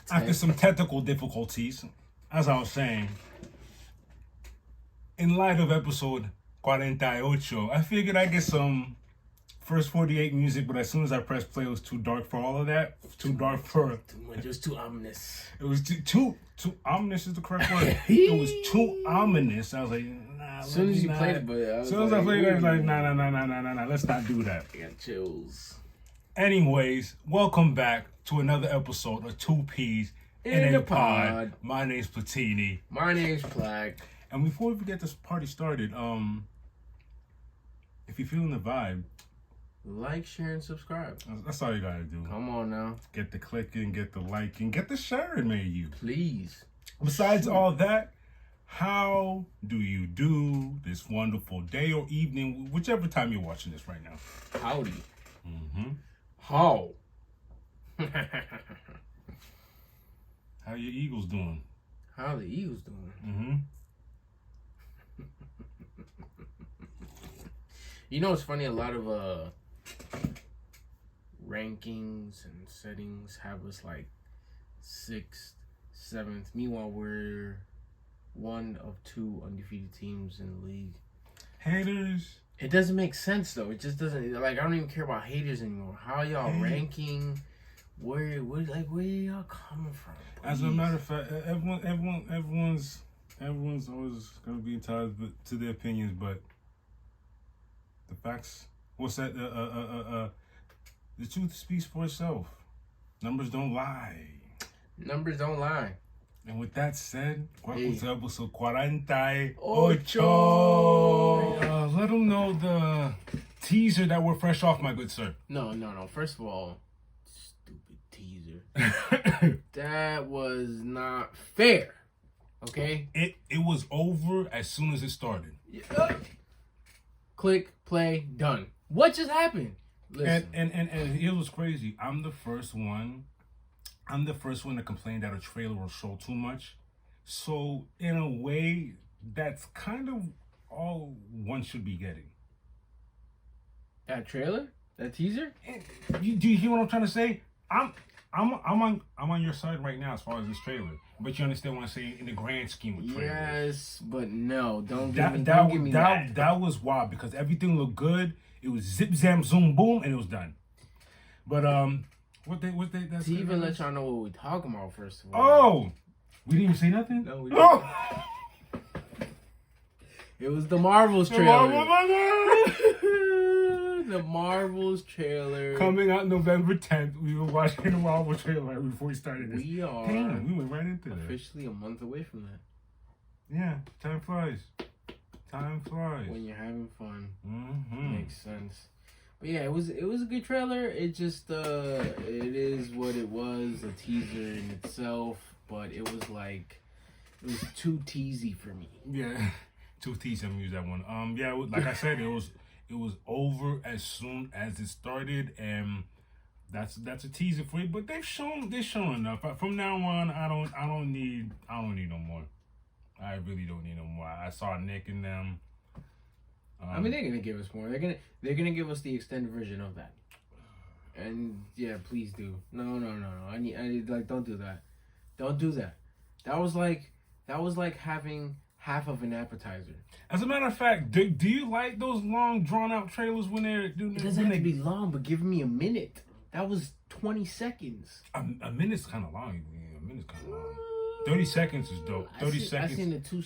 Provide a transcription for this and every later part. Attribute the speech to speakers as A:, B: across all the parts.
A: After some technical difficulties, as I was saying, in light of episode 48, I figured I'd get some first 48 music, but as soon as I pressed play, it was too dark for all of that. Too dark for...
B: It was too ominous.
A: It was too ominous is the correct word. It was too ominous. I was like, nah.
B: As soon as you played it, but
A: as soon as I played it, I was like, nah. Let's not do that.
B: I got chills.
A: Anyways, welcome back to another episode of 2Ps in a Pod. My name's Platini.
B: My name's Plaque.
A: And before we get this party started, if you're feeling the vibe,
B: like, share, and subscribe.
A: That's all you gotta do.
B: Come on now.
A: Get the clicking, get the liking, get the sharing, may you.
B: Please.
A: Besides all that, how do you do this wonderful day or evening, whichever time you're watching this right now?
B: Howdy.
A: Mm-hmm.
B: How?
A: How your Eagles doing?
B: How the Eagles doing?
A: Mm-hmm.
B: You know, it's funny, a lot of rankings and settings have us like 6th, 7th. Meanwhile, we're one of 2 undefeated teams in the league.
A: Haters.
B: It doesn't make sense though. It just doesn't. Like, I don't even care about haters anymore. How y'all ranking? Where y'all coming from? Please?
A: As a matter of fact, everyone's always gonna be entitled to their opinions, but the facts. What's that? The truth speaks for itself. Numbers don't lie.
B: Numbers don't lie.
A: And with that said, welcome to episode 48. Let them know the teaser that we're fresh off, my good sir.
B: No. First of all, stupid teaser. That was not fair. Okay?
A: It was over as soon as it started.
B: Click, play, done. What just happened? Listen.
A: And it was crazy. I'm the first one to complain that a trailer will show too much. So in a way, that's kind of all one should be getting.
B: That trailer? That teaser?
A: Do you hear what I'm trying to say? I'm on your side right now as far as this trailer. But you understand what I'm saying in the grand scheme of trailers.
B: Yes, but no, don't give me
A: that. That was wild because everything looked good. It was zip zam zoom boom and it was done. But what they that's
B: to even let y'all know what we're talking about first of all.
A: Oh, we didn't even say nothing.
B: No, we didn't. Oh! It was the Marvels trailer. The Marvels trailer
A: coming out November 10th. We were watching the Marvels trailer right before we started this.
B: We are.
A: Damn, we went right into that.
B: Officially a month away from that.
A: Yeah, time flies. Time flies.
B: When you're having fun.
A: Mm-hmm.
B: Makes sense. But yeah, it was a good trailer. It just it is what it was, a teaser in itself, but it was too teasy for me.
A: Yeah. Too teasy, I'm use that one. Yeah, like I said, it was over as soon as it started, and that's a teaser for you. But they've shown enough. From now on, I don't need no more. I really don't need no more. I saw Nick and them.
B: I mean, they're gonna give us more. They're gonna give us the extended version of that. And yeah, please do. No. I need like, don't do that. Don't do that. That was like having half of an appetizer.
A: As a matter of fact, do you like those long drawn out trailers when they're doing?
B: It doesn't have to be long, but give me a minute. That was 20 seconds.
A: A minute's kind of long. A minute's kind of long. 30 seconds is dope. 30 seconds.
B: I seen the two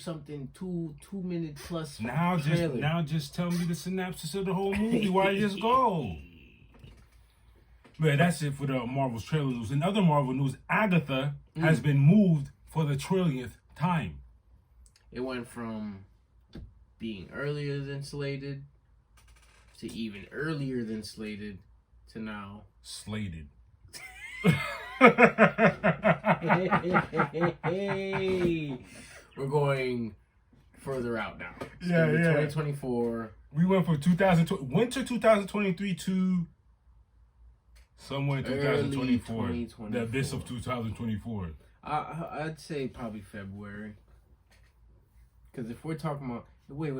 B: minute plus.
A: Now just tell me the synopsis of the whole movie. Why just go? But that's it for the Marvel's trailers. In other Marvel news, Agatha has been moved for the trillionth time.
B: It went from being earlier than slated to even earlier than slated to now
A: slated.
B: We're going further out now. It's 2024.
A: We went from winter 2023 to somewhere in 2024. The abyss of 2024.
B: I'd say probably February. Because if we're talking about... Wait.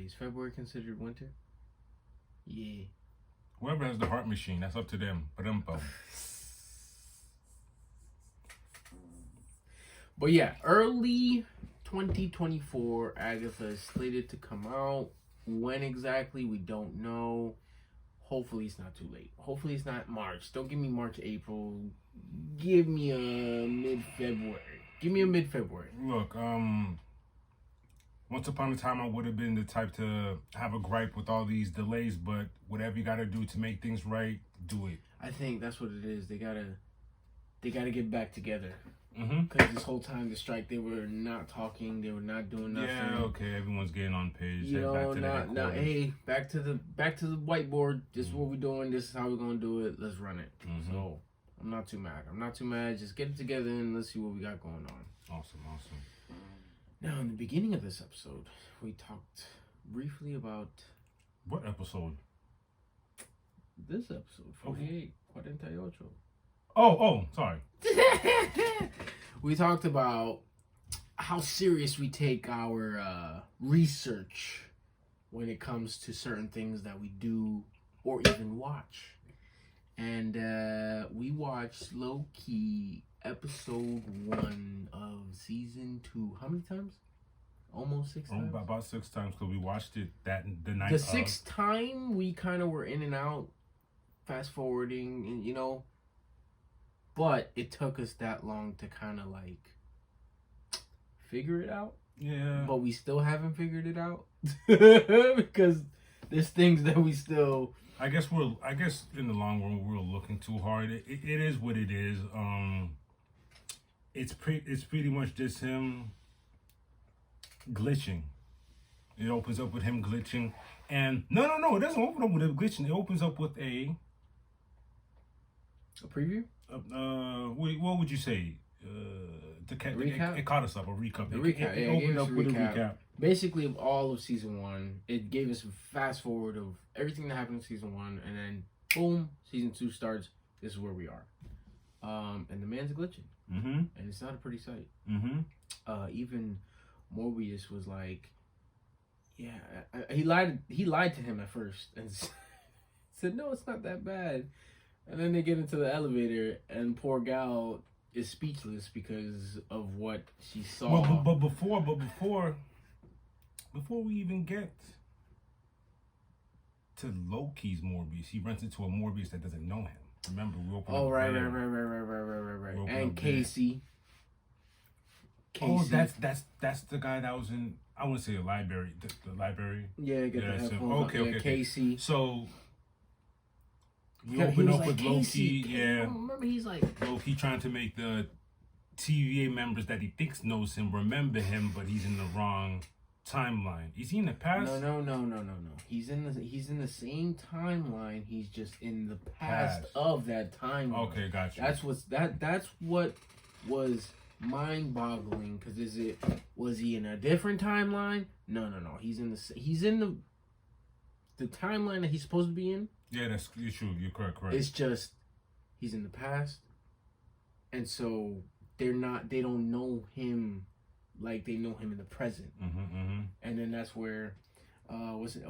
B: Is February considered winter? Yeah.
A: Whoever has the heart machine, that's up to them.
B: But yeah, early 2024, Agatha is slated to come out. When exactly, we don't know. Hopefully it's not too late. Hopefully it's not March. Don't give me March, April. Give me a mid-February. Give me a mid-February.
A: Look, once upon a time I would have been the type to have a gripe with all these delays, but whatever you gotta do to make things right, do it.
B: I think that's what it is. They gotta get back together.
A: Mm-hmm.
B: Because this whole time the strike, they were not talking. They were not doing nothing.
A: Yeah, okay. Everyone's getting on page.
B: You know, now, hey, back to the whiteboard. This is what we're doing. This is how we're gonna do it. Let's run it.
A: Mm-hmm.
B: So I'm not too mad. Just get it together and let's see what we got going on.
A: Awesome.
B: Now, in the beginning of this episode, we talked briefly about
A: what episode?
B: This episode, 48, 48.
A: Oh, sorry.
B: We talked about how serious we take our research when it comes to certain things that we do or even watch. And we watched Loki episode 1 of season 2. How many times? Almost 6 times?
A: About 6 times, because we watched it the night
B: The 6th time, we kind of were in and out, fast forwarding, and you know. But it took us that long to kind of like figure it out.
A: Yeah.
B: But we still haven't figured it out. Because there's things that we still...
A: I guess in the long run we're looking too hard. It is what it is. It's pretty much just him glitching. It opens up with him glitching, and no, it doesn't open up with him glitching. It opens up with a
B: preview.
A: What would you say?
B: Recap?
A: It caught us up a recap.
B: It opened up with a recap. Basically, of all of season 1, it gave us a fast forward of everything that happened in season 1, and then boom, season 2 starts. This is where we are. And the man's glitching, and it's not a pretty sight. Even Morbius was like, yeah, he lied to him at first and said, no, it's not that bad. And then they get into the elevator, and poor gal is speechless because of what she saw.
A: But before we even get to Loki's Morbius, he runs into a Morbius that doesn't know him. Remember, we opened up
B: right. And Casey.
A: Oh, that's the guy that was in. I want to say the library. The library.
B: Yeah, get the
A: headphones. Okay.
B: Casey.
A: So we open up with Loki. Yeah.
B: Remember, he's like
A: Loki trying to make the TVA members that he thinks knows him remember him, but he's in the wrong timeline. Is he in the past?
B: No. He's in the same timeline. He's just in the past of that timeline.
A: Okay, gotcha.
B: That's what was mind-boggling, because was he in a different timeline? No. He's in the timeline that he's supposed to be in.
A: Yeah, you're true. You're correct.
B: It's just he's in the past, and so they don't know him like they know him in the present. And then that's where was it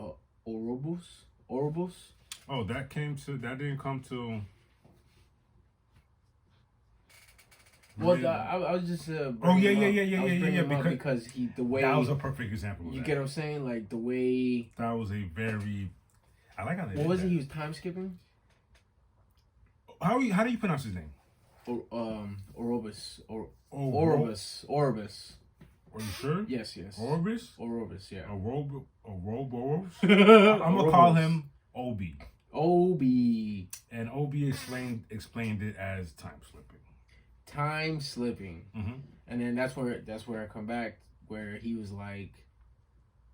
B: Ouroboros?
A: Oh, that didn't come to.
B: Well, I was just
A: yeah,
B: because the way
A: that was a perfect example.
B: You get what I'm saying? Like the way
A: that was a very. I like how they.
B: What was it? He was time skipping.
A: How do you pronounce his name?
B: Ouroboros.
A: Ouroboros. Are you sure?
B: Yes.
A: Ouroboros,
B: yeah.
A: Ouroboros. I'm gonna call him Obi. And Obi explained it as time slipping.
B: And then that's where I come back, where he was like,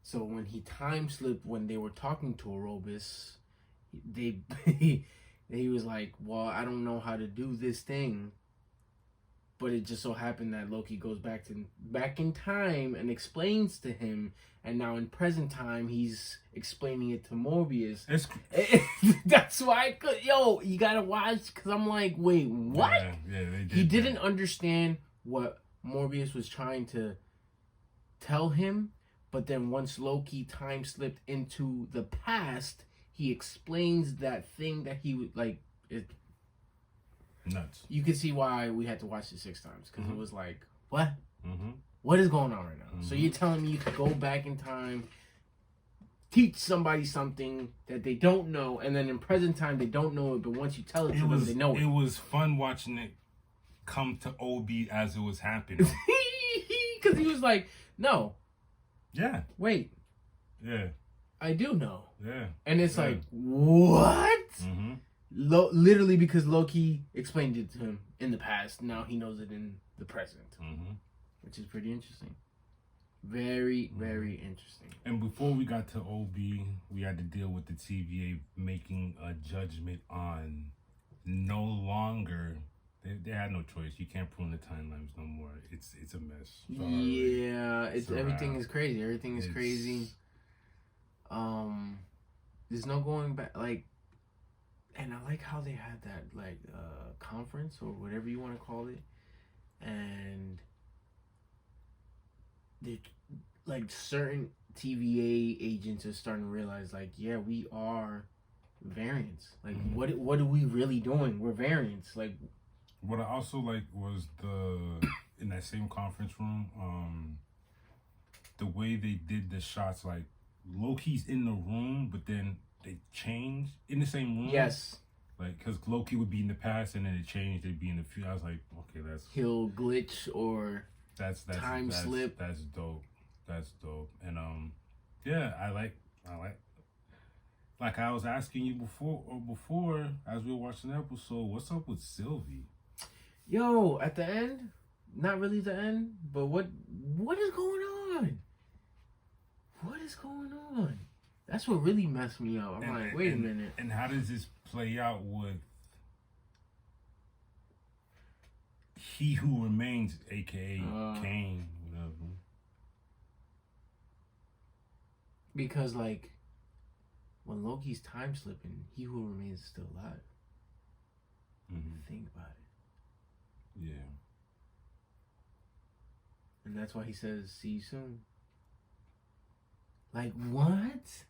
B: so when he time slipped when they were talking to Ouroboros, he was like, well, I don't know how to do this thing. But it just so happened that Loki goes back in time and explains to him, and now in present time he's explaining it to Morbius. That's why you gotta watch, because I'm like, wait, what?
A: Yeah, they did.
B: He didn't understand what Morbius was trying to tell him, but then once Loki time slipped into the past, he explains that thing that he would like. It,
A: nuts.
B: You can see why we had to watch it 6 times, because it was like, what?
A: Mm-hmm.
B: What is going on right now?
A: Mm-hmm.
B: So you're telling me you could go back in time, teach somebody something that they don't know, and then in present time they don't know it, but once you tell it to them, they know it.
A: It was fun watching it come to OB as it was happening.
B: Because he was like, no.
A: Yeah.
B: Wait.
A: Yeah.
B: I do know.
A: Yeah.
B: And it's like, what?
A: Mm-hmm.
B: Literally because Loki explained it to him in the past. Now he knows it in the present.
A: Mm-hmm.
B: Which is pretty interesting. Very, very interesting.
A: And before we got to OB, we had to deal with the TVA making a judgment on no longer... They had no choice. You can't prune the timelines no more. It's a mess. Sorry.
B: Yeah, everything is crazy. Everything is crazy. There's no going back. Like, and I like how they had that conference or whatever you want to call it, and they like certain TVA agents are starting to realize like, yeah, we are variants. Like, what are we really doing? We're variants. Like.
A: What I also like was in that same conference room, the way they did the shots, like Loki's in the room, but then they changed in the same room.
B: Yes. Like,
A: because Loki would be in the past and then it changed, they'd be in the future. I was like, okay,
B: he'll glitch or
A: that's
B: time slip.
A: That's dope. That's dope. And yeah, I like I was asking you before as we were watching the episode, what's up with Sylvie?
B: Yo, at the end, not really the end, but what is going on? What is going on? That's what really messed me up. I'm like, wait a minute.
A: And how does this play out with He Who Remains, aka Kane, whatever?
B: Because like, when Loki's time slipping, He Who Remains is still alive.
A: Mm-hmm.
B: Think about it.
A: Yeah.
B: And that's why he says, see you soon. Like, what?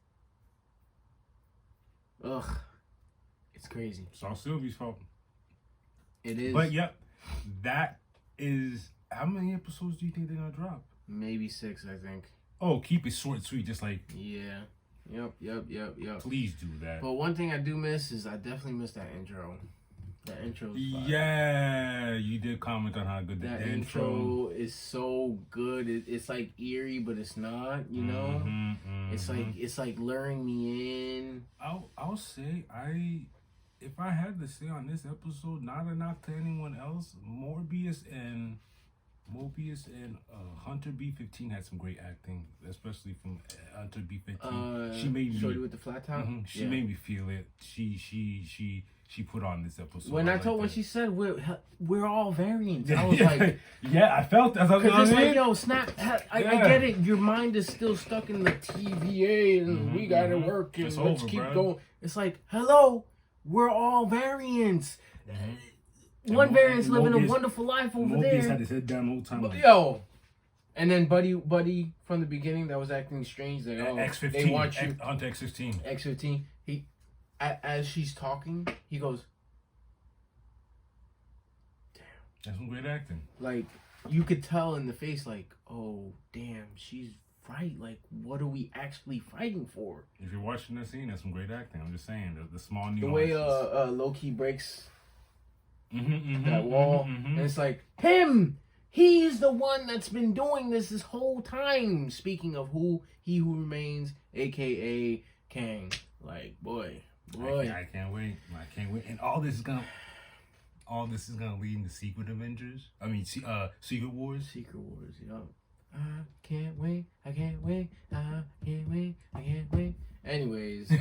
B: Ugh. It's crazy.
A: It's all Sylvie's fault.
B: It is.
A: But, yep. That is... How many episodes do you think they're going to drop?
B: Maybe 6, I think.
A: Oh, keep it short and sweet, just like...
B: Yeah. Yep.
A: Please do that.
B: But one thing I do miss is I definitely miss that intro. That intro is fire.
A: Yeah, you did comment on how good the
B: intro is so good. It's like eerie, but it's not. You know, it's like luring me in.
A: I'll say if I had to say on this episode, not a knock to anyone else, Mobius and Hunter B-15 had some great acting, especially from Hunter B-15. She made me
B: shorty with the flat top.
A: She made me feel it. She put on this episode.
B: When she said we're all variants, I was like,
A: yeah, I felt that.
B: Because it's like, yo, snap. I get it. Your mind is still stuck in the TVA, and we gotta work and let's keep going. It's like, hello, we're all variants. One variant's living a wonderful life over there.
A: Mobius had his head down the whole time.
B: Yo. And then Buddy from the beginning that was acting strange. Like,
A: X-15.
B: They want you.
A: Hunter X-15.
B: X-15. As she's talking, he goes, damn.
A: That's some great acting.
B: Like, you could tell in the face, like, oh, damn, she's right. Like, what are we actually fighting for?
A: If you're watching that scene, that's some great acting. I'm just saying, the small nuances.
B: The way Loki breaks that wall, and it's like, him! He's the one that's been doing this whole time. Speaking of He Who Remains, a.k.a. Kang. Like, boy.
A: I can't wait. And all this is gonna lead into Secret Avengers. I mean, Secret Wars.
B: Secret Wars, yo. I can't wait. Anyways,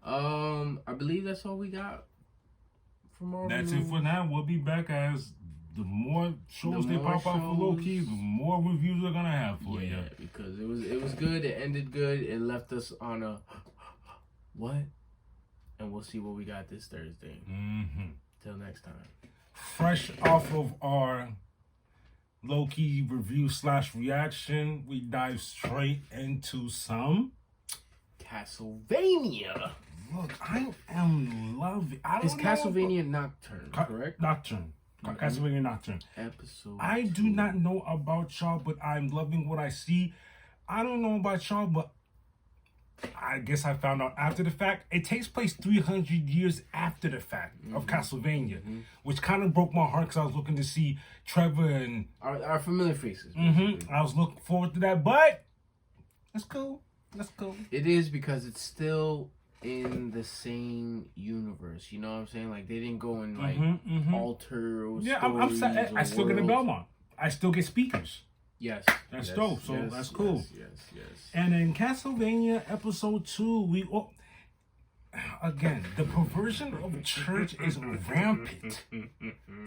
B: I believe that's all we got from Marvel.
A: That's it for now. We'll be back as the more shows they pop out for Loki, the more reviews we're gonna have for you.
B: Yeah, because it was good. It ended good. It left us on a what? And we'll see what we got this Thursday. Till next time.
A: Fresh off of our Loki review / reaction, we dive straight into some
B: Castlevania.
A: Look, I am loving.
B: It's Castlevania Nocturne, correct?
A: Nocturne. Castlevania Nocturne.
B: Episode
A: I do not know about y'all, but I'm loving what I see. I don't know about y'all, but I guess I found out after the fact. It takes place 300 years after the fact of Castlevania, which kind of broke my heart because I was looking to see Trevor and
B: our familiar faces.
A: I was looking forward to that, but that's cool. That's cool.
B: It is because it's still in the same universe. You know what I'm saying? Like they didn't go and like alter.
A: Yeah, I'm sad. I still get a Belmont. I still get speakers.
B: Yes,
A: that's dope. So that's cool.
B: Yes.
A: And in Castlevania Episode 2, again, the perversion of church is rampant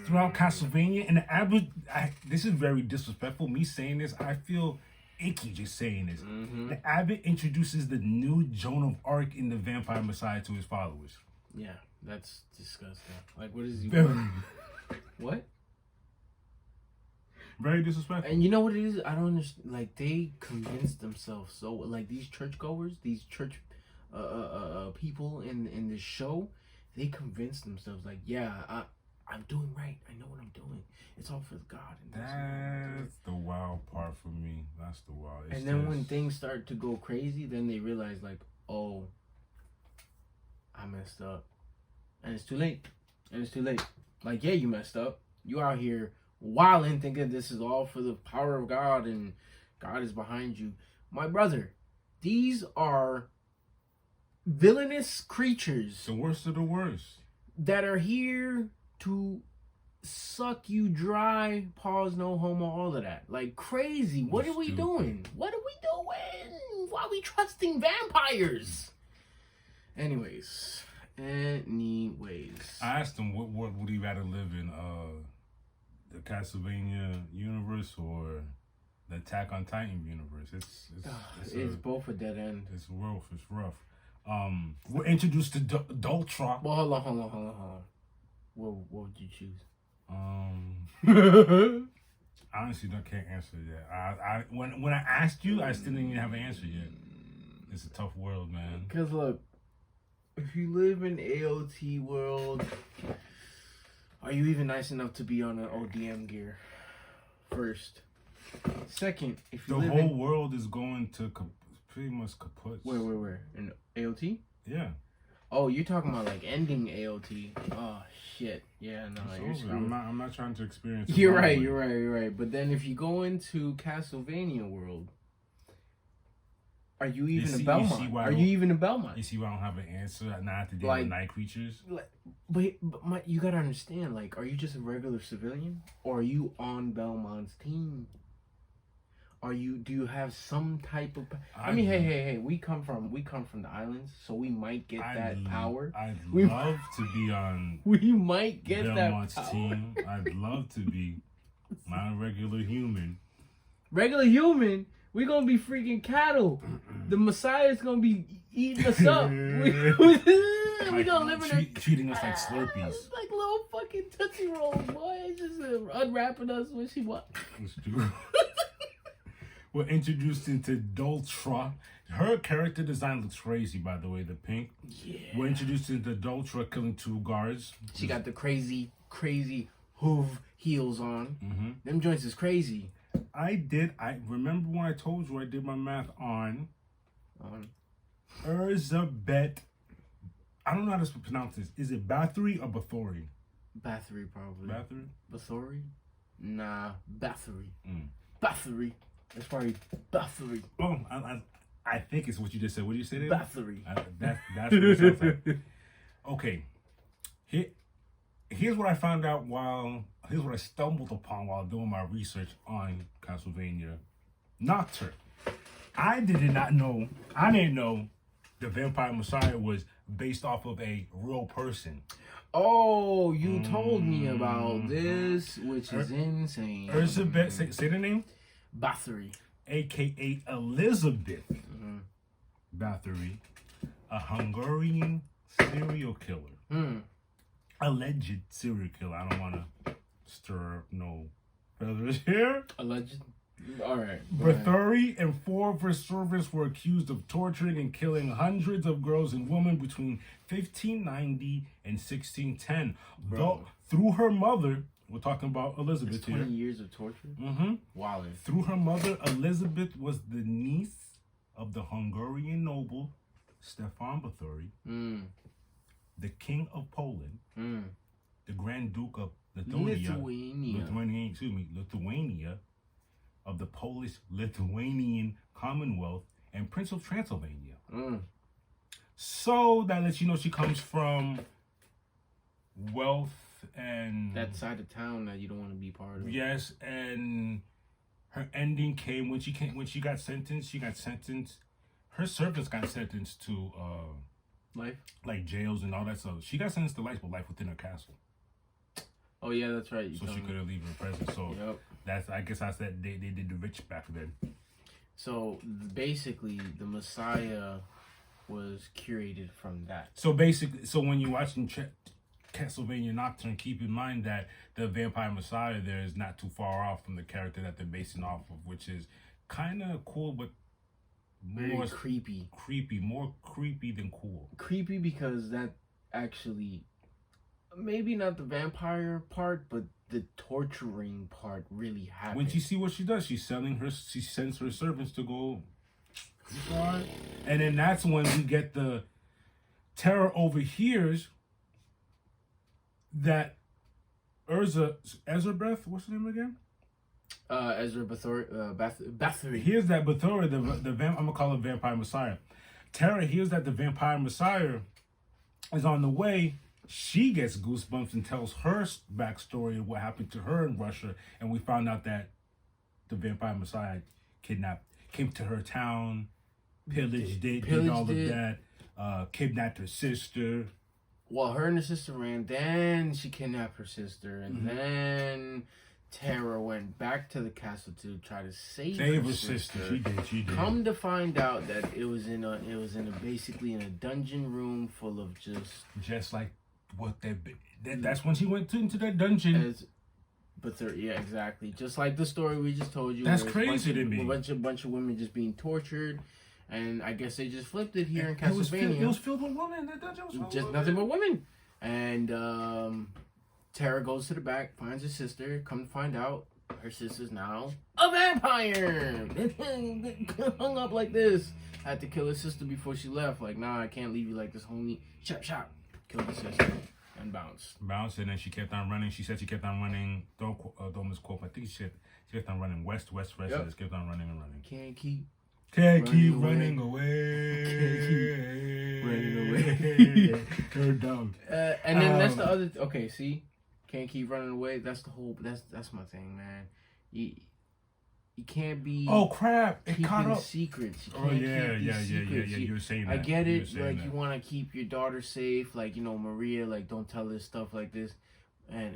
A: throughout Castlevania. And the abbot, this is very disrespectful. Me saying this, I feel icky just saying this. The abbot introduces the new Joan of Arc in the Vampire Messiah to his followers.
B: Yeah, that's disgusting. Like, what is he? What?
A: Very disrespectful.
B: And you know what it is? I don't understand. Like, they convince themselves so. Like, these churchgoers, these church people in this show, they convince themselves, like, yeah, I'm doing right. I know what I'm doing. It's all for God. And
A: that's the wild part for me. That's the wild.
B: And then when things start to go crazy, then they realize, like, oh, I messed up. And it's too late. Like, yeah, you messed up. You out here wilding, thinking this is all for the power of God and God is behind you. My brother, these are villainous creatures.
A: The worst of the worst.
B: That are here to suck you dry, pause, no homo, all of that. Like crazy. What are we doing? Why are we trusting vampires? Anyways. I
A: asked him what world would he rather live in, the Castlevania universe or the Attack on Titan universe.
B: It's both a dead end.
A: It's rough. We're introduced to Doltra.
B: Well, hold on. What would you choose?
A: Honestly, I can't answer yet. When I asked you, I still didn't even have an answer yet. It's a tough world, man.
B: Because look, if you live in AOT world, are you even nice enough to be on an ODM gear? First. Second, if you
A: the whole world is going to pretty much kaput.
B: Where? In AOT?
A: Yeah.
B: Oh, you're talking about like ending AOT. Oh shit. Yeah, no, you're screwed.
A: I'm not trying to experience it.
B: You're right. But then if you go into Castlevania world, are you even a Belmont? Are you even a Belmont?
A: You see why I don't have an answer? Not have to deal with night creatures.
B: But you gotta understand, like, are you just a regular civilian, or are you on Belmont's team? Do you have some type of? I mean, hey, we come from the islands, so we might get that power.
A: I'd love to be on.
B: We might get
A: Belmont's
B: that power.
A: team. I'd love to be not a regular human.
B: Regular human. We're gonna be freaking cattle. The Messiah's gonna be eating us up. We gonna live in
A: treating us like Slurpees.
B: Like little fucking Tootsie Rolls, boy. Just unwrapping us when she what?
A: We're introduced into Doltra. Her character design looks crazy, by the way, the pink.
B: Yeah.
A: We're introduced into Doltra killing 2 guards.
B: She got the crazy hoof heels on. Them joints is crazy.
A: I remember when I told you I did my math on Erzabet. I don't know how to pronounce this. Is it Bathory or Bathory?
B: Bathory, probably.
A: Bathory?
B: Bathory? Nah, Bathory. Bathory. That's probably Bathory.
A: Oh, I think it's what you just said. What did you say there?
B: Bathory.
A: That's what it sounds like. Okay. Here's what I found out here's what I stumbled upon while doing my research on Castlevania Nocturne. I didn't know the Vampire Messiah was based off of a real person.
B: Oh, you told me about this, which is insane.
A: Elizabeth, say the name?
B: Bathory.
A: A.K.A. Elizabeth Bathory, a Hungarian serial killer. Alleged serial killer. I don't want to stir up no feathers here.
B: Alleged. All right.
A: Bathory and 4 of her servants were accused of torturing and killing hundreds of girls and women between 1590 and 1610. Though through her mother, We're talking about Elizabeth
B: It's 20
A: here.
B: years of torture?
A: Mm-hmm.
B: Wow.
A: Through her mother, Elizabeth was the niece of the Hungarian noble Stefan Batory, the King of Poland, the Grand Duke of Lithuania, of the Polish-Lithuanian Commonwealth, and Prince of Transylvania. So that lets you know she comes from wealth and
B: that side of town that you don't want to be part of.
A: Yes, and her ending came when she got sentenced. Her servants got sentenced to
B: life,
A: like jails and all that. So she got sentenced to life, but life within her castle.
B: Oh yeah, that's right.
A: So she couldn't leave her presence. So I guess I said they did the rich back then.
B: So basically, the Messiah was curated from that.
A: So basically, when you're watching Castlevania Nocturne, keep in mind that the Vampire Messiah there is not too far off from the character that they're basing off of, which is kind of cool, but
B: more creepy.
A: More creepy than cool.
B: Creepy because that actually, maybe not the vampire part, but the torturing part really happened.
A: When you see what she does, she sends her servants to go, and then that's when we get the Terror overhears that Ezra-Beth, what's her name again?
B: Ezra Bathory.
A: Here's that Bathory, I'm gonna call him Vampire Messiah. Terra hears that the Vampire Messiah is on the way. She gets goosebumps and tells her backstory of what happened to her in Russia, and we found out that the Vampire Messiah came to her town, pillaged it, did all of that, kidnapped her sister.
B: Well, her and her sister ran, then she kidnapped her sister, and then Tara went back to the castle to try to save her sister.
A: She did.
B: Come to find out that it was basically in a dungeon room full of
A: just like what that's when she went into that dungeon.
B: Yeah, exactly. Just like the story we just told you.
A: That's crazy to me.
B: A bunch of women just being tortured. And I guess they just flipped it here in Castlevania.
A: It was filled with women. That dungeon was filled
B: just nothing but women. And Tara goes to the back, finds her sister. Come to find out, her sister's now a vampire. Hung up like this. Had to kill her sister before she left. Like, nah, I can't leave you like this, homie. Chop. Killed her sister and bounced.
A: And then she kept on running. She said she kept on running. Don't misquote. I think she kept on running west. Yep. And just kept on running and running.
B: Can't keep
A: running away. Her dog.
B: And then that's the other. Okay, see, can't keep running away. That's the whole. That's my thing, man. You can't be.
A: Oh crap!
B: It caught up. Secrets. You can't
A: Yeah. You were saying that.
B: I get it. Like you want to keep your daughter safe. Like Maria. Like don't tell her stuff like this. And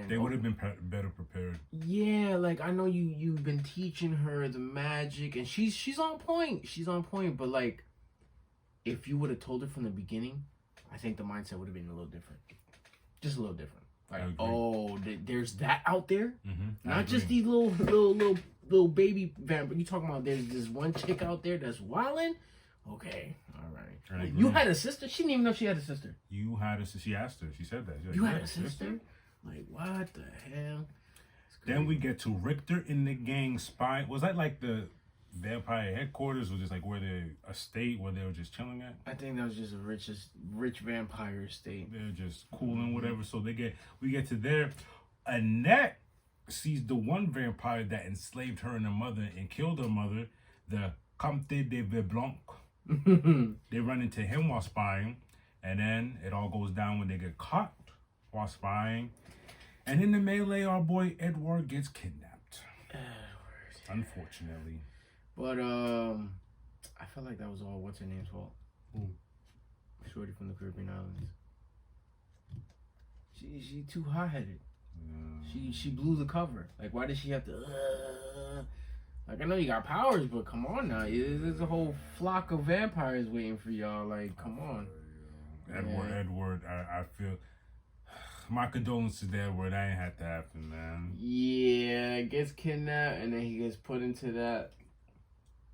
A: they would have been better prepared.
B: Yeah, like I know you've been teaching her the magic, and she's on point. But like, if you would have told her from the beginning, I think the mindset would have been a little different. Just a little different. Like, oh, there's that out there. Not just these little baby vampires. You talking about there's this one chick out there that's wilding? Okay, all right. You had a sister? She didn't even know she had a sister.
A: You had a sister. She asked her. She said that.
B: You had a sister? Like, what the hell?
A: Then we get to Richter in the gang spy. Was that like the vampire headquarters, or just like where they where they were just chilling at?
B: I think that was just a rich vampire estate.
A: They're just cool and whatever. So we get to there. Annette sees the one vampire that enslaved her and her mother and killed her mother, the Comte de Viblanc. They run into him while spying, and then it all goes down when they get caught while spying. And in the melee, our boy Edward gets kidnapped. Unfortunately.
B: But I felt like that was all what's her name's fault.
A: Who?
B: Shorty from the Caribbean Islands. She too hot-headed. She blew the cover. Like, why did she have to? Like, I know you got powers, but come on now. There's a whole flock of vampires waiting for y'all. Like, come on.
A: Edward, I feel my condolences to Edward. That ain't had to happen, man.
B: Yeah, gets kidnapped and then he gets put into that.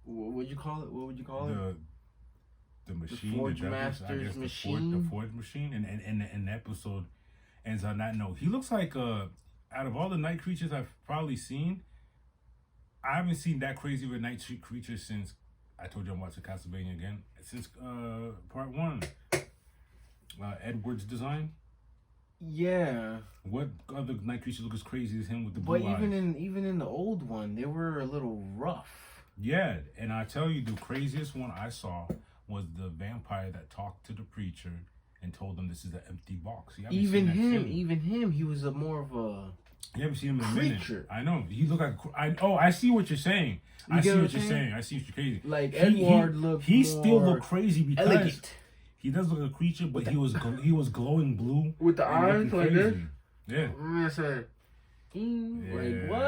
B: What would you call it?
A: The machine,
B: the Forge Master's machine.
A: The Forge machine, and the episode ends on that note. He looks like out of all the night creatures I've probably seen, I haven't seen that crazy of a night creature since I told you I'm watching Castlevania again. Since part 1, Edward's design.
B: Yeah.
A: What other night creatures look as crazy as him with the
B: but
A: blue eyes?
B: even in the old one, they were a little rough.
A: Yeah, and I tell you, the craziest one I saw was the vampire that talked to the preacher and told him this is an empty box.
B: Even him, he was more of a.
A: You haven't seen him in a
B: creature.
A: minute. I know. He looked like. I see what you're saying. I see what you're saying. I see what you're crazy.
B: Like Edward looked.
A: He still looked crazy because
B: elegant.
A: he does look like a creature, but he was glowing blue
B: with the eyes like this.
A: Yeah.
B: I said, like what?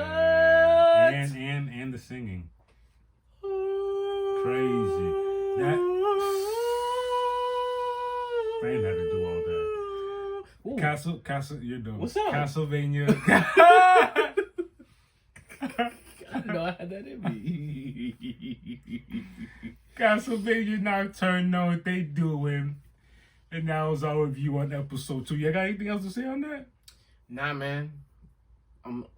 A: And the singing. Crazy. That man had to do all that. Ooh. Castle, you're doing.
B: What's up?
A: Castlevania.
B: I didn't know I had that in me.
A: Castlevania Nocturne, know what they doing. And that was our review on episode 2. You got anything else to say on that?
B: Nah, man.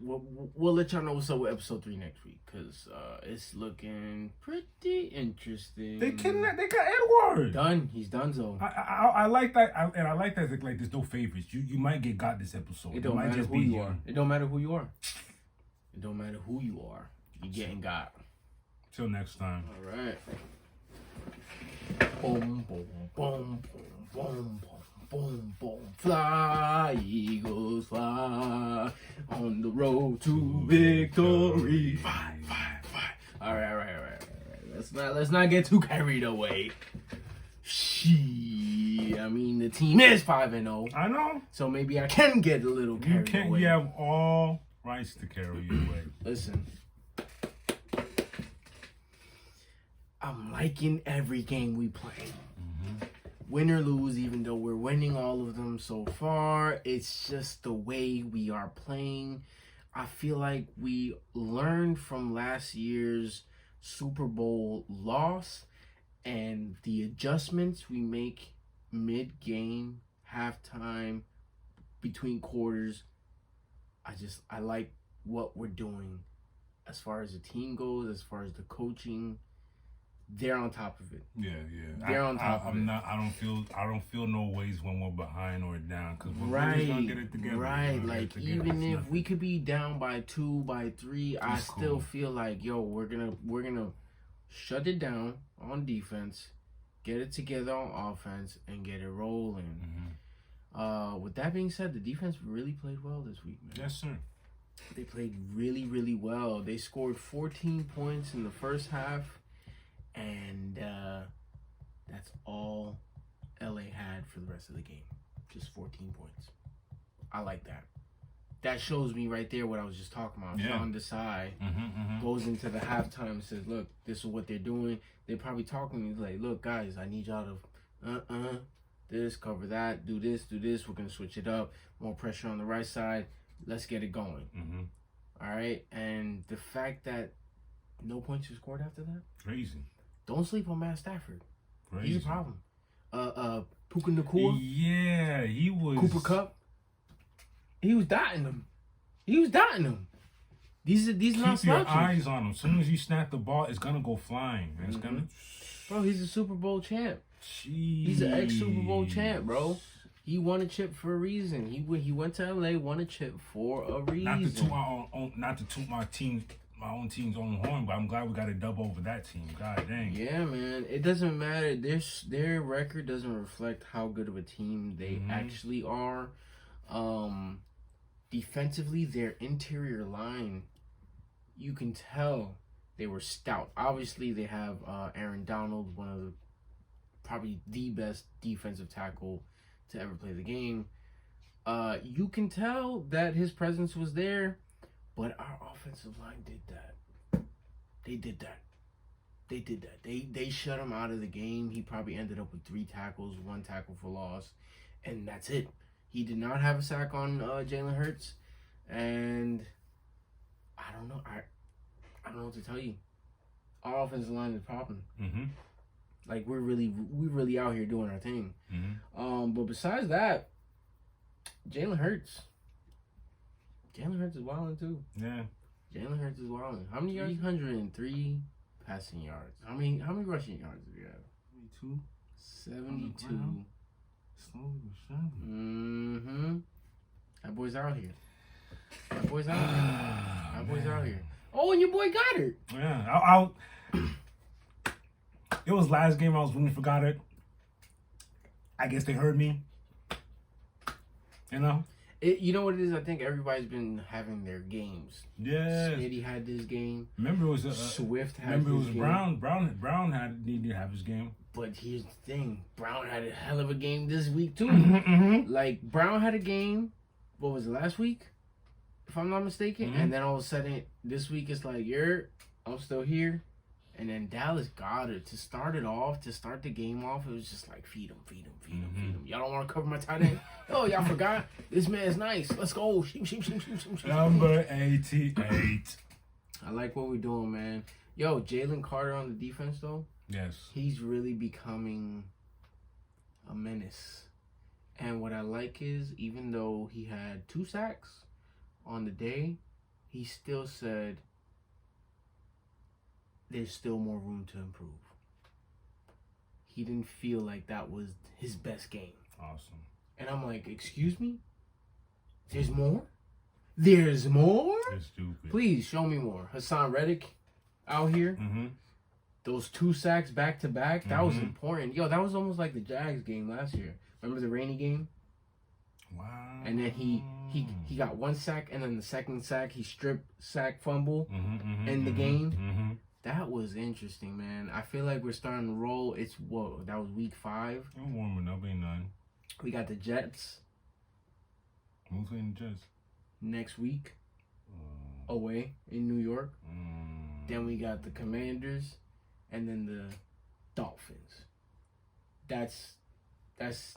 B: We'll let y'all know what's up with episode 3 next week, because it's looking pretty interesting.
A: They got Edward.
B: Done. He's done, so.
A: I like that. I like that. Like there's no favorites. You might get got this episode.
B: It don't matter who you are. It don't matter who you are. It don't matter who you are. You're getting got.
A: Till next time.
B: All right. Boom, boom, boom, boom, boom, boom, boom. Fly, eagles, fly on the road to victory. Fly. All right. Let's not get too carried away. I mean, the team is 5-0.
A: I know.
B: So maybe I can get a little carried away.
A: You have all rights to carry you away.
B: Listen. I'm liking every game we play.
A: Mm-hmm.
B: Win or lose, even though we're winning all of them so far, it's just the way we are playing. I feel like we learned from last year's Super Bowl loss, and the adjustments we make mid-game, halftime, between quarters. I like what we're doing as far as the team goes, as far as the coaching. They're on top of it.
A: Yeah.
B: They're on top of it.
A: I don't feel no ways when we're behind or down, because we're
B: right,
A: gonna get it together.
B: Right. Like even if we could be down by 2, by 3, I still feel like we're gonna shut it down on defense, get it together on offense, and get it rolling.
A: Mm-hmm.
B: With that being said, the defense really played well this week, man.
A: Yes, sir.
B: They played really, really well. They scored 14 points in the first half. And that's all LA had for the rest of the game. Just 14 points. I like that. That shows me right there what I was just talking about.
A: Yeah.
B: Sean Desai goes into the halftime and says, look, this is what they're doing. They're probably talking to me like, look, guys, I need y'all to this, cover that, do this. We're going to switch it up. More pressure on the right side. Let's get it going.
A: Mm-hmm.
B: All right? And the fact that no points were scored after that?
A: Crazy.
B: Don't sleep on Matt Stafford.
A: Crazy.
B: He's a problem. Puka Nacua.
A: Yeah, he was.
B: Cooper Kupp. He was dotting them. These not
A: Keep your
B: slouches.
A: eyes on him. As soon as you snap the ball, it's gonna go flying. It's gonna.
B: Bro, he's a Super Bowl champ.
A: Jeez.
B: He's an ex-Super Bowl champ, bro. He won a chip for a reason. He went to LA, won a chip for a reason.
A: Not to toot my own team's own horn, but I'm glad we got a dub over that team. God dang.
B: Yeah, man. It doesn't matter. Their record doesn't reflect how good of a team they actually are. Defensively, their interior line, you can tell they were stout. Obviously, they have Aaron Donald, one of the probably the best defensive tackle to ever play the game. You can tell that his presence was there. But our offensive line did that. They did that. They shut him out of the game. He probably ended up with 3 tackles, 1 tackle for loss, and that's it. He did not have a sack on Jalen Hurts, and I don't know. I don't know what to tell you. Our offensive line is popping.
A: Mm-hmm.
B: Like we're really out here doing our thing.
A: Mm-hmm.
B: But besides that, Jalen Hurts. Jalen Hurts is wilding too.
A: Yeah.
B: Jalen Hurts is wilding. How many yards? 303 passing yards. How many rushing yards do you have?
A: 72.
B: 72.
A: Slowly but surely.
B: Mm-hmm. That boy's out here. That boy's out here. That boy's out here. Oh, and your boy Goddard.
A: Yeah. It was last game I was rooting for Goddard. I guess they heard me. You know?
B: You know what it is? I think everybody's been having their games.
A: Yeah.
B: Smitty had this game.
A: Remember it was
B: Swift had
A: remember it was
B: his game.
A: Brown needed to have his game.
B: But here's the thing. Brown had a hell of a game this week too.
A: Mm-hmm.
B: Like Brown had a game, what was it, last week? If I'm not mistaken.
A: Mm-hmm.
B: And then all of a sudden this week it's like, I'm still here. And then Dallas Goedert to start it off, to start the game off, it was just like feed him. Y'all don't want to cover my tight end? Oh, y'all forgot? This man's nice. Let's go. Shoot.
A: Number 88.
B: I like what we're doing, man. Yo, Jalen Carter on the defense though.
A: Yes.
B: He's really becoming a menace. And what I like is, even though he had 2 sacks on the day, he still said there's still more room to improve. He didn't feel like that was his best game.
A: Awesome.
B: And I'm like, excuse me? There's more? There's more?
A: That's stupid.
B: Please show me more. Hassan Reddick out here.
A: Mm-hmm.
B: Those 2 sacks back to back, that was important. Yo, that was almost like the Jags game last year. Remember the rainy game?
A: Wow.
B: And then he got 1 sack, and then the second sack, he stripped sack fumble in the game.
A: Mm-hmm.
B: That was interesting, man. I feel like we're starting to roll. It's what? That was week 5.
A: I'm warming up, ain't none.
B: We got the Jets
A: Who's playing the Jets?
B: next week away in New York. Then we got the Commanders, and then the Dolphins. That's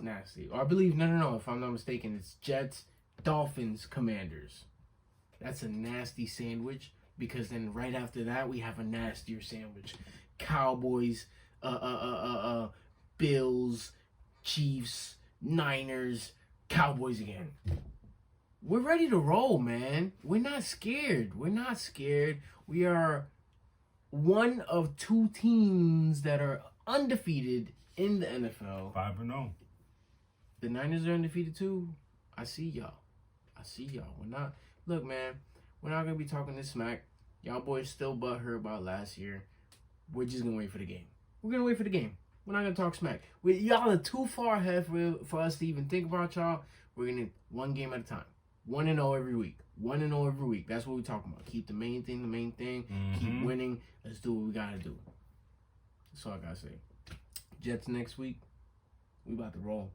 B: nasty. Or I believe no. If I'm not mistaken, it's Jets, Dolphins, Commanders. That's a nasty sandwich. Because then right after that we have a nastier sandwich. Cowboys, Bills, Chiefs, Niners, Cowboys again. We're ready to roll, man. We're not scared. We are one of 2 teams that are undefeated in the NFL.
A: 5-0.
B: The Niners are undefeated too. I see y'all. We're not. Look, man. We're not going to be talking this smack. Y'all boys still butthurt about last year. We're just going to wait for the game. We're not going to talk smack. Y'all are too far ahead for us to even think about y'all. We're going to 1 game at a time. 1-0 every week. 1-0 every week. That's what we're talking about. Keep the main thing.
A: Mm-hmm.
B: Keep winning. Let's do what we got to do. That's all I got to say. Jets next week. We about to roll.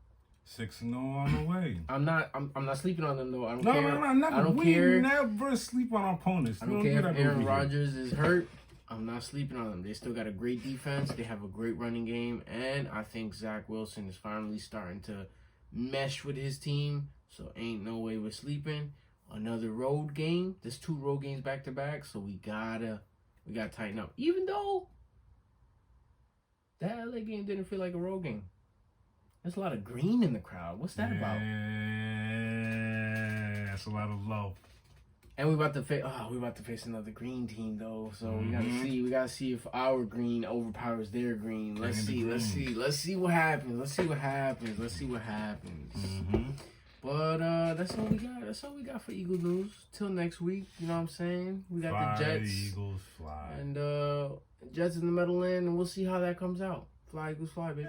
A: 6-0 on the way.
B: I'm not sleeping on them though. I don't
A: No,
B: care.
A: no,
B: I don't
A: we
B: care.
A: never sleep on our opponents.
B: I don't care if Aaron Rodgers is hurt. I'm not sleeping on them. They still got a great defense. They have a great running game. And I think Zach Wilson is finally starting to mesh with his team. So ain't no way we're sleeping. Another road game. There's 2 road games back to back. So we gotta tighten up. Even though that LA game didn't feel like a road game. There's a lot of green in the crowd. What's that about?
A: Yeah, that's a lot of love.
B: And we about to face another green team though. So we gotta see if our green overpowers their green. Let's see what happens.
A: Mm-hmm.
B: But that's all we got. That's all we got for Eagle News. Till next week. You know what I'm saying? We got the Jets.
A: Eagles fly.
B: And Jets in the Meadowland, and we'll see how that comes out. Fly Eagles fly, baby.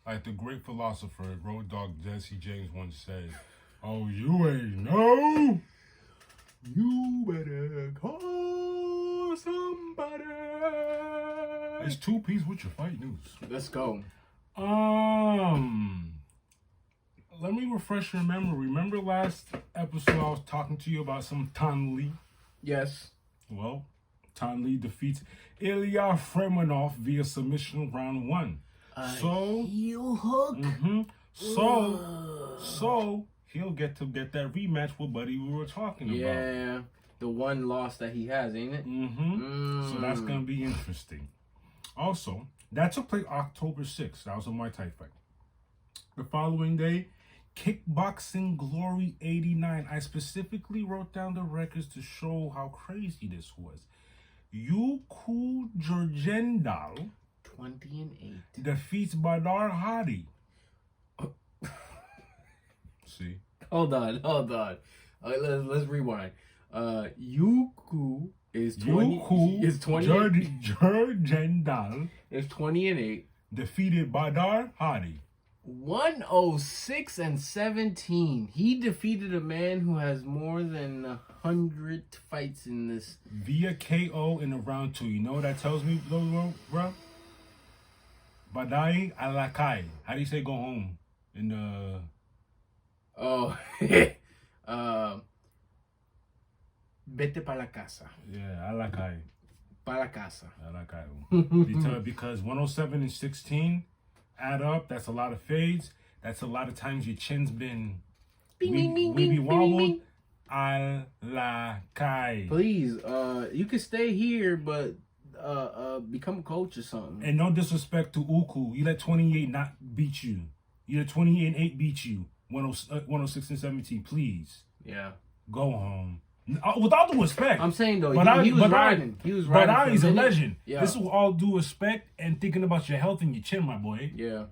A: Like the great philosopher, Road Dogg Jesse James once said, "Oh, you ain't know? You better call somebody." It's 2-piece with your fight news.
B: Let's go.
A: Let me refresh your memory. Remember last episode I was talking to you about some Tan Lee?
B: Yes.
A: Well, Tan Lee defeats Ilya Fremenov via submission round 1.
B: Heel hook.
A: So he'll get that rematch with Buddy we were talking about.
B: Yeah, the one loss that he has, ain't it?
A: So that's gonna be interesting. Also, that took place October 6th. That was a Muay Thai fight. The following day, Kickboxing Glory 89. I specifically wrote down the records to show how crazy this was. Yuku Jurjendal
B: 20-8
A: defeats Badar Hadi. See?
B: Hold on. Let's rewind. Yuku is 20.
A: Jurjendal
B: is 20-8.
A: Defeated Badar Hadi.
B: 106-17. He defeated a man who has more than 100 fights in this
A: via KO in the round 2. You know what that tells me, bro? Badai Alakai. How do you say go home in the?
B: Vete pa la casa.
A: Yeah, Alakai.
B: Pa la casa.
A: Alakai. Because 107-16 add up. That's a lot of fades. That's a lot of times your chin's been we wobbled. Alakai.
B: Please, you can stay here, but become a coach or something.
A: And no disrespect to Uku, you let 28 not beat you. You let 28-8 beat you. 106-17. Please.
B: Yeah.
A: Go home. With all due respect.
B: I'm saying though, he was riding.
A: But he's a legend.
B: Yeah.
A: This is all due respect and thinking about your health and your chin, my boy.
B: Yeah.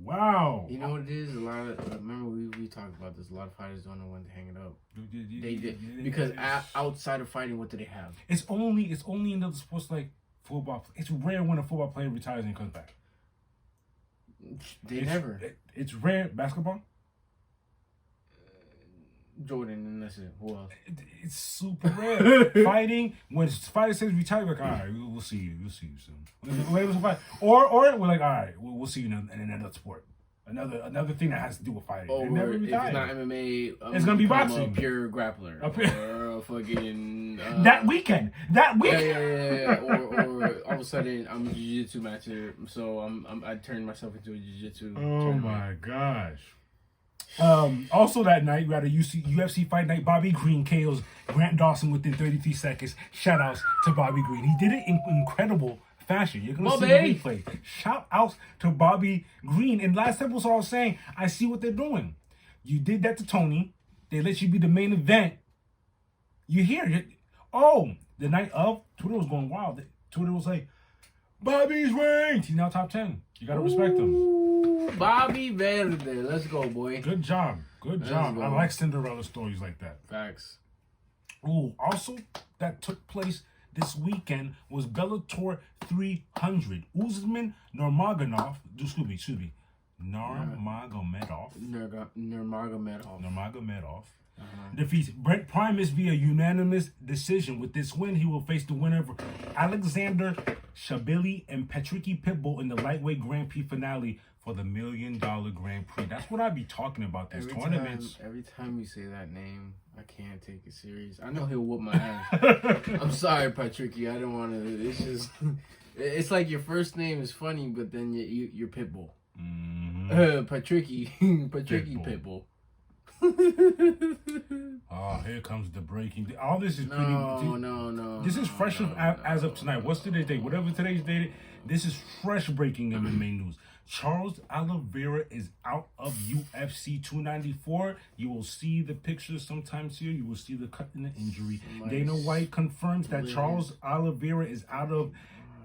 A: Wow.
B: You know what it is? A lot of remember we talked about this. A lot of fighters don't know when to hang it up. They did because outside of fighting, what do they have? It's
A: only in other sports like football. It's rare when a football player retires and comes back. It's rare. Basketball.
B: Jordan, and that's it. Who else?
A: It's super rare. Fighting, when fighter says retire, we're like, all right, we'll see you. We'll see you soon. Or we're like, all right, we'll see you in another sport. Another thing that has to do with fighting.
B: Or if it's not MMA,
A: it's gonna be boxing.
B: A pure grappler. Or a fucking
A: that weekend.
B: Yeah. Or all of a sudden I'm a jiu-jitsu matcher, so I turned myself into a jiu-jitsu.
A: Oh my gosh. Also that night, we had a UFC fight night. Bobby Green KOs Grant Dawson within 33 seconds. Shout outs to Bobby Green. He did it in incredible fashion. You're going to see the replay. Shout outs to Bobby Green. And last episode I was saying, I see what they're doing. You did that to Tony. They let you be the main event. You hear it. Oh, the night of, Twitter was going wild. Twitter was like, Bobby's ranked. He's now top 10. You got to respect him.
B: Bobby Verde. Let's go, boy.
A: Good job. I like Cinderella stories like that.
B: Facts.
A: Ooh, also that took place this weekend was Bellator 300. Usman Nurmagomedov. Nurmagomedov. Defeats Brent Primus via unanimous decision. With this win, he will face the winner of Alexander Shabili and Patricky Pitbull in the lightweight Grand Prix finale for the $1 Million Grand Prix. That's what I be talking about. These tournaments.
B: Every time you say that name, I can't take it serious. I know he'll whoop my ass. I'm sorry, Patricky. I don't want to. It's just, it's like your first name is funny, but then you're Pitbull.
A: Mm-hmm.
B: Patricky Pitbull.
A: Oh, here comes the breaking. All this is pretty.
B: No.
A: This is fresh as of tonight. What's today's date? Whatever today's date. This is fresh breaking MMA news. Charles Oliveira is out of UFC 294. You will see the pictures sometimes here. You will see the cut in the injury. Dana White confirms that Charles Oliveira is out of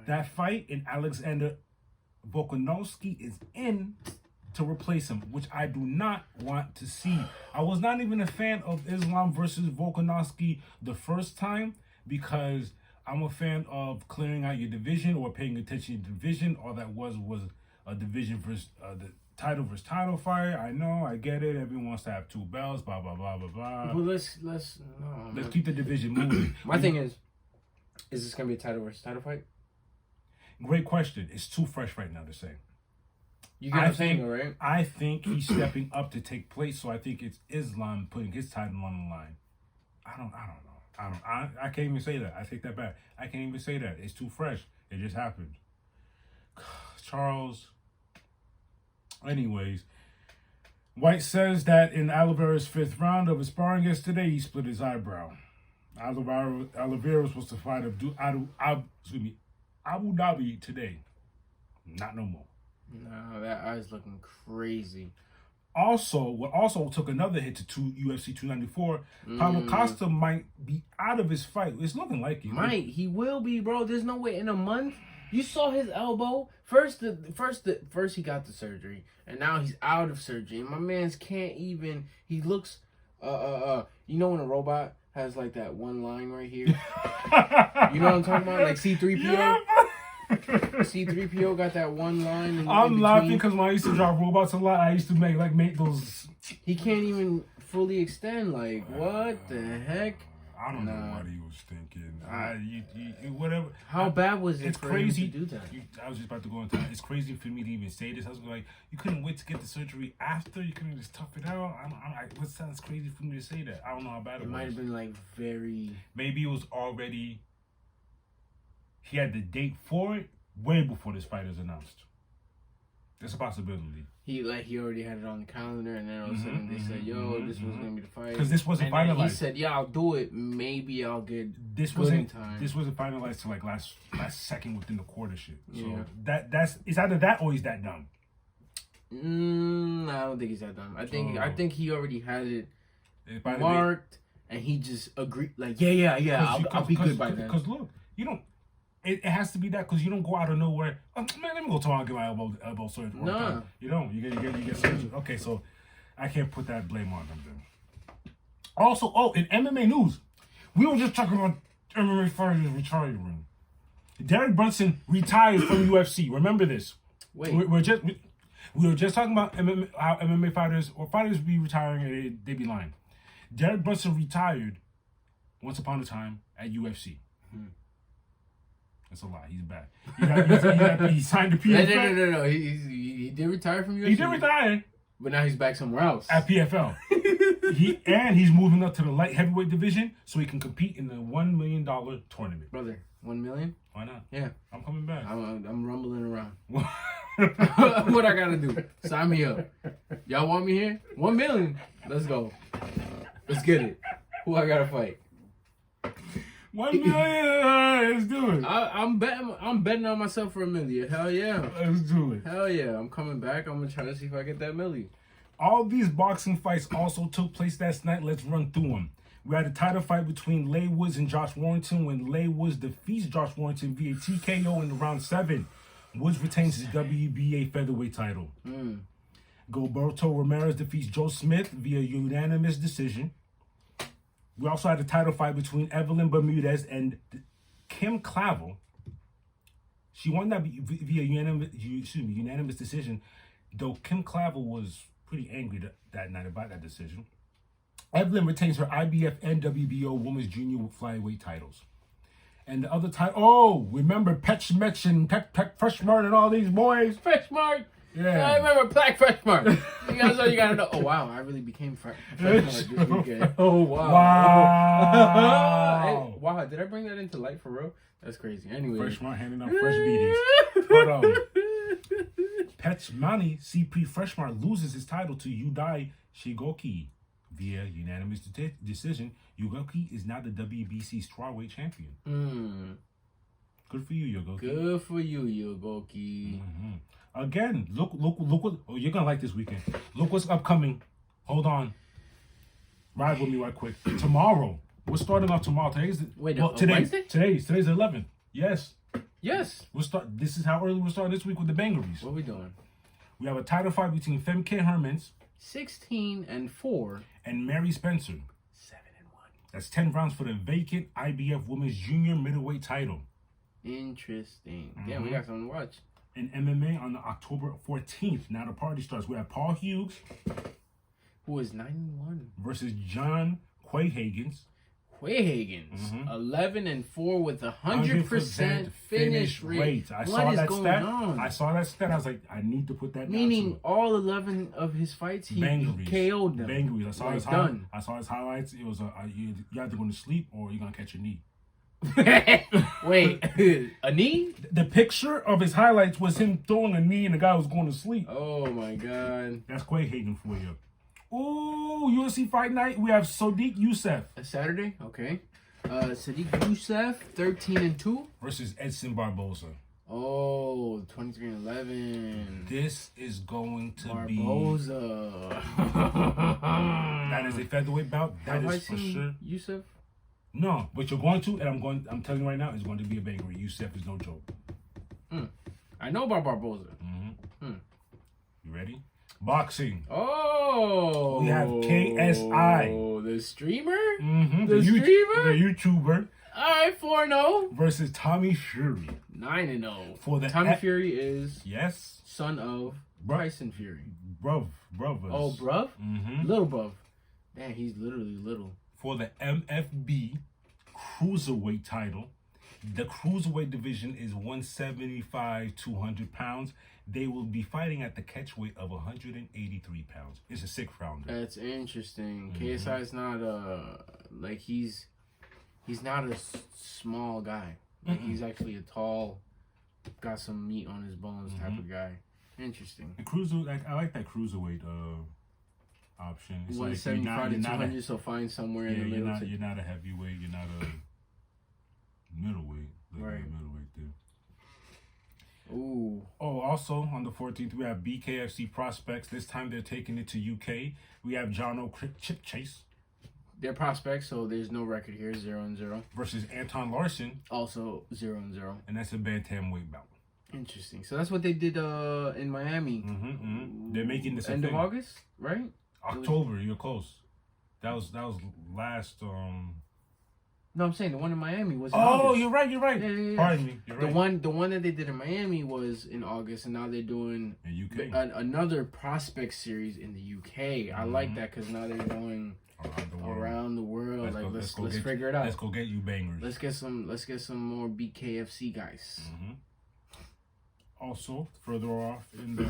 A: that fight, and Alexander Volkanovski is in to replace him, which I do not want to see. I was not even a fan of Islam versus Volkanovski the first time because I'm a fan of clearing out your division or paying attention to your division. All that was a division versus the title versus title fight. I know, I get it. Everyone wants to have two belts, blah blah blah blah blah.
B: Well, let's
A: keep the division moving.
B: My thing is this gonna be a title versus title fight?
A: Great question. It's too fresh right now to say.
B: You get what I'm saying, right?
A: I think he's stepping up to take place, so I think it's Islam putting his title on the line. I don't know. I can't even say that. I take that back. I can't even say that. It's too fresh. It just happened. Charles. Anyways, White says that in Oliveira's 5th round of his sparring yesterday, he split his eyebrow. Oliveira was supposed to fight Abu Dhabi today. Not no more.
B: No, that eye's looking crazy.
A: Also took another hit to UFC 294. Paulo Costa might be out of his fight. It's looking like it.
B: He will be, bro. There's no way in a month. You saw his elbow. First he got the surgery, and now he's out of surgery. And my man's can't even. He looks, you know when a robot has like that one line right here. You know what I'm talking about? Like C-3PO.
A: Yeah.
B: C-3PO got that one line.
A: I'm laughing because when I used to draw robots a lot, I used to make those.
B: He can't even fully extend. Like, what the heck?
A: I don't know what he was thinking. Whatever.
B: How bad was it?
A: It's
B: for
A: crazy
B: him to do that?
A: I was just about to go into that. It's crazy for me to even say this. I was like, you couldn't wait to get the surgery after. You couldn't just tough it out. What sounds crazy for me to say that? I don't know how bad it was.
B: It might have been like very.
A: Maybe it was already. He had the date for it way before this fight is announced. That's a possibility.
B: He already had it on the calendar, and then all of a sudden they said, "Yo, this was gonna be the fight."
A: Because this wasn't finalized.
B: He said, "Yeah, I'll do it. Maybe I'll get
A: this wasn't time. This wasn't finalized till like last second within the quarter shit. So that's it's either that or he's that dumb.
B: I don't think he's that dumb. I think he already had it marked, and he just agreed. Like, yeah, I'll be good by then.
A: Because look, you don't. It has to be that because you don't go out of nowhere. Man, let me go tomorrow and get my elbow surgery.
B: No,
A: you don't. You get surgery. Okay, so I can't put that blame on them then. Also, in MMA news, we were just talking about MMA fighters retiring. Derek Brunson retired from UFC. Remember this.
B: Wait,
A: we were just talking about how MMA fighters or fighters be retiring and they be lying. Derek Brunson retired once upon a time at UFC. That's a lie. He's back. He signed the PFL.
B: No. He did retire from UFC.
A: He did retire,
B: but now he's back somewhere else
A: at PFL. He's moving up to the light heavyweight division so he can compete in the $1 million tournament.
B: Brother, $1 million?
A: Why not?
B: Yeah,
A: I'm coming back.
B: I'm rumbling around. What I gotta do? Sign me up. Y'all want me here? $1 million. Let's go. Let's get it. Who I gotta fight?
A: $1 million. Let's do it.
B: I'm betting on myself for $1 million. Hell yeah.
A: Let's do it.
B: Hell yeah. I'm coming back. I'm gonna try to see if I get that $1 million.
A: All these boxing fights also took place last night. Let's run through them. We had a title fight between Leigh Woods and Josh Warrington when Leigh Woods defeats Josh Warrington via TKO in round 7. Woods retains his WBA featherweight title. Gilberto Ramirez defeats Joe Smith via unanimous decision. We also had a title fight between Evelyn Bermudez and Kim Clavel. She won that via unanimous decision, though Kim Clavel was pretty angry that night about that decision. Evelyn retains her IBF and WBO Women's Junior Flyweight titles. And the other title, remember Petchmech and Peck Freshmart and all these boys?
B: Freshmart!
A: Yeah.
B: I remember Black Freshmart. You gotta know. Oh, wow, I really became Freshmart this weekend. Oh, wow.
A: Wow.
B: Hey, wow, did I bring that into light for real? That's crazy. Anyway.
A: Freshmart handing out fresh beatings. But, Petchmani CP Freshmart loses his title to Yudai Shigoki via unanimous decision. Yugoki is now the WBC strawweight champion. Good for you, Yugoki.
B: Good for you, Yugoki.
A: Again, look what you're gonna like this weekend. Look what's upcoming. Hold on. Ride with me right quick. Tomorrow. We're starting off tomorrow. Today's
B: Wednesday?
A: Today's the 11th. Yes.
B: Yes.
A: This is how early we're starting this week with the Bangeries.
B: What are we doing?
A: We have a title fight between Femke Hermans
B: 16-4
A: and Mary Spencer.
B: 7-1.
A: That's 10 rounds for the vacant IBF Women's Junior Middleweight title.
B: Interesting. Yeah, we got something to watch.
A: In MMA on October 14th. Now the party starts. We have Paul Hughes,
B: who is 9-1,
A: versus John Quayhagens.
B: 11-4 with 100% finish rate.
A: I saw that stat. I was like, I need to put that down.
B: Meaning all 11 of his fights, he KO'd them.
A: Bangeries. I saw his highlights. It was you either going to sleep or you're going to catch your knee.
B: Wait, a knee?
A: The picture of his highlights was him throwing a knee and the guy was going to sleep.
B: Oh my god.
A: That's Quayhagen for you. Ooh, UFC Fight Night. We have Sodiq Youssef.
B: A Saturday? Okay. Sodiq Youssef, 13-2.
A: Versus Edson Barboza.
B: Oh, 23-11.
A: This is going to
B: Barboza.
A: That is a featherweight bout. That
B: Have I
A: is for
B: seen
A: sure.
B: Yusuf?
A: No, but you're going to, and I'm telling you right now, it's going to be a banger. Yusuf is no joke.
B: I know about Barboza.
A: You ready? Boxing.
B: Oh,
A: We have KSI.
B: The streamer?
A: The
B: streamer?
A: The YouTuber.
B: Alright, 4-0.
A: Versus Tommy Fury.
B: 9-0.
A: For the
B: Tommy Fury is
A: yes,
B: son of Tyson Fury.
A: Brothers.
B: Oh, bruv? Little bruv. Man, he's literally little.
A: For the MFB Cruiserweight title. The Cruiserweight division is 175, 200 pounds. They will be fighting at the catchweight of 183 pounds. It's a 6-rounder.
B: That's interesting. KSI is not like he's not a small guy. Like he's actually a tall, got some meat on his bones type of guy. Interesting.
A: The I like that cruiserweight option. It's
B: 175 to 200, so find somewhere in the middle.
A: You're not a heavyweight. You're not a middleweight.
B: Right.
A: Middleweight there.
B: Ooh.
A: Oh, also on the 14th, we have BKFC prospects. This time they're taking it to UK. We have John Chip Chase.
B: They're prospects, so there's no record here. 0-0.
A: Versus Anton Larson.
B: Also 0-0.
A: And that's a bantamweight bout.
B: Interesting. So that's what they did in Miami.
A: They're making this
B: end of August, right?
A: October. You're close. That was last.
B: No, I'm saying the one in Miami was.
A: You're right.
B: Yeah.
A: Pardon me. You're right.
B: The one that they did in Miami was in August, and now they're doing
A: in UK
B: another prospect series in the UK. I like that because now they're going around the world. Let's figure it out.
A: Let's go get you bangers.
B: Let's get some more BKFC guys.
A: Also, further off in the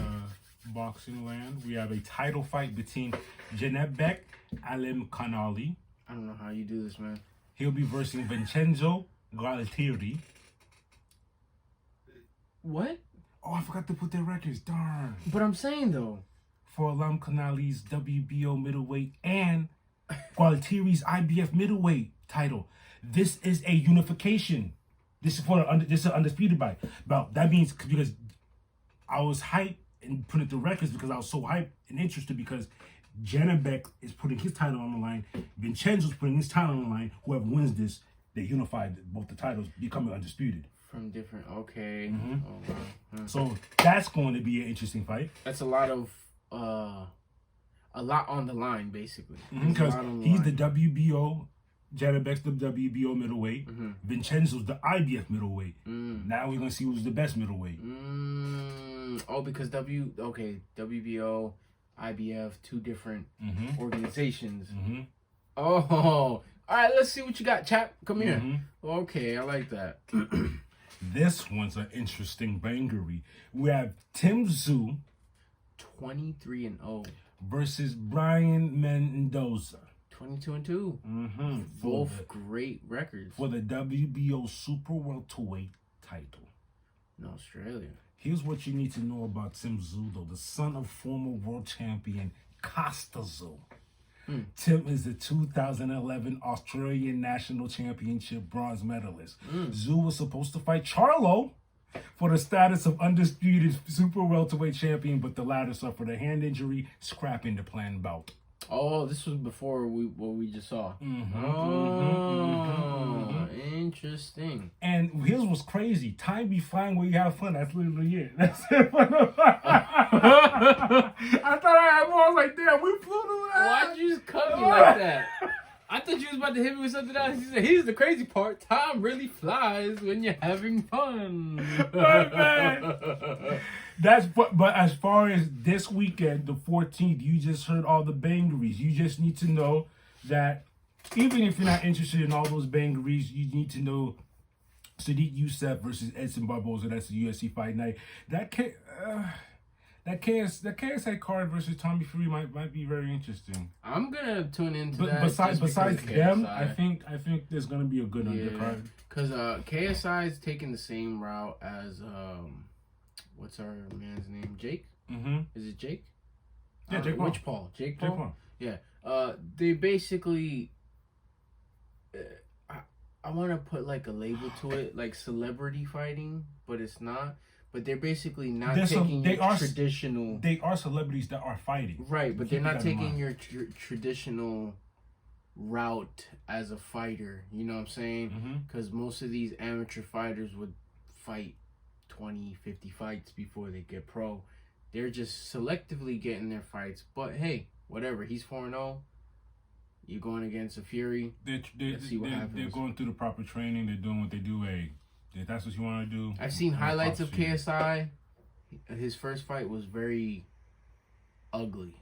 A: boxing land, we have a title fight between Janebek Alimkhanali.
B: I don't know how you do this, man.
A: He'll be versing Vincenzo Gualtieri.
B: What?
A: Oh, I forgot to put their records. Darn.
B: But I'm saying, though.
A: For Alimkhanali's WBO middleweight and Gualtieri's IBF middleweight title. This is a unification. This is an undisputed bout. That means because I was hyped and put it to records because I was so hyped and interested because Janebek is putting his title on the line. Vincenzo's putting his title on the line. Whoever wins this, they unified both the titles, becoming undisputed.
B: From different, okay. Oh, wow.
A: So that's going to be an interesting fight.
B: That's a lot on the line, basically.
A: Because he's the WBO, Janebek's the WBO middleweight. Vincenzo's the IBF middleweight. Now we're going to see who's the best middleweight.
B: Oh, because WBO, IBF, two different organizations. Oh, all right. Let's see what you got, chap. Come here. Okay, I like that.
A: This one's an interesting bangery. We have Tim Tszyu,
B: 23-0,
A: versus Brian Mendoza,
B: 22-2. Both great records
A: for the WBO Super Welterweight title
B: in Australia.
A: Here's what you need to know about Tim Tszyu, though, the son of former world champion Costa Tszyu. Tim is the 2011 Australian National Championship bronze medalist. Tszyu was supposed to fight Charlo for the status of undisputed super welterweight champion, but the latter suffered a hand injury, scrapping the planned bout.
B: Oh, this was before what we just saw. Interesting.
A: And here's what's crazy. Time be flying where you have fun. That's literally it. That's it. I thought I had more. I was like, damn, we flew to that.
B: Why'd you just cut me like that? I thought you was about to hit me with something else. He said, here's the crazy part. Time really flies when you're having fun.
A: But as far as this weekend, the 14th, you just heard all the bangeries. You just need to know that even if you're not interested in all those bangeries, you need to know Sadiq Youssef versus Edson Barboza. That's the UFC Fight Night. That KSI card versus Tommy Fury might be very interesting.
B: I'm gonna tune into that.
A: Besides them, I think there's gonna be a good undercard.
B: Because KSI is taking the same route as what's our man's name? Jake? Is it Jake?
A: Yeah, Jake Paul.
B: Which Paul? Jake Paul?
A: Jake Paul.
B: Yeah. They basically I want to put like a label to it, like celebrity fighting, but it's not. But they're basically not taking traditional.
A: They are celebrities that are fighting,
B: right? But they're not taking your traditional route as a fighter. You know what I'm saying? Because most of these amateur fighters would fight 20, 50 fights before they get pro. They're just selectively getting their fights. But hey, whatever. He's 4-0. You're going against a Fury. Let's see what happens.
A: They're going through the proper training. They're doing what they do. Hey, if that's what you want to do.
B: I've seen highlights of KSI. His first fight was very ugly.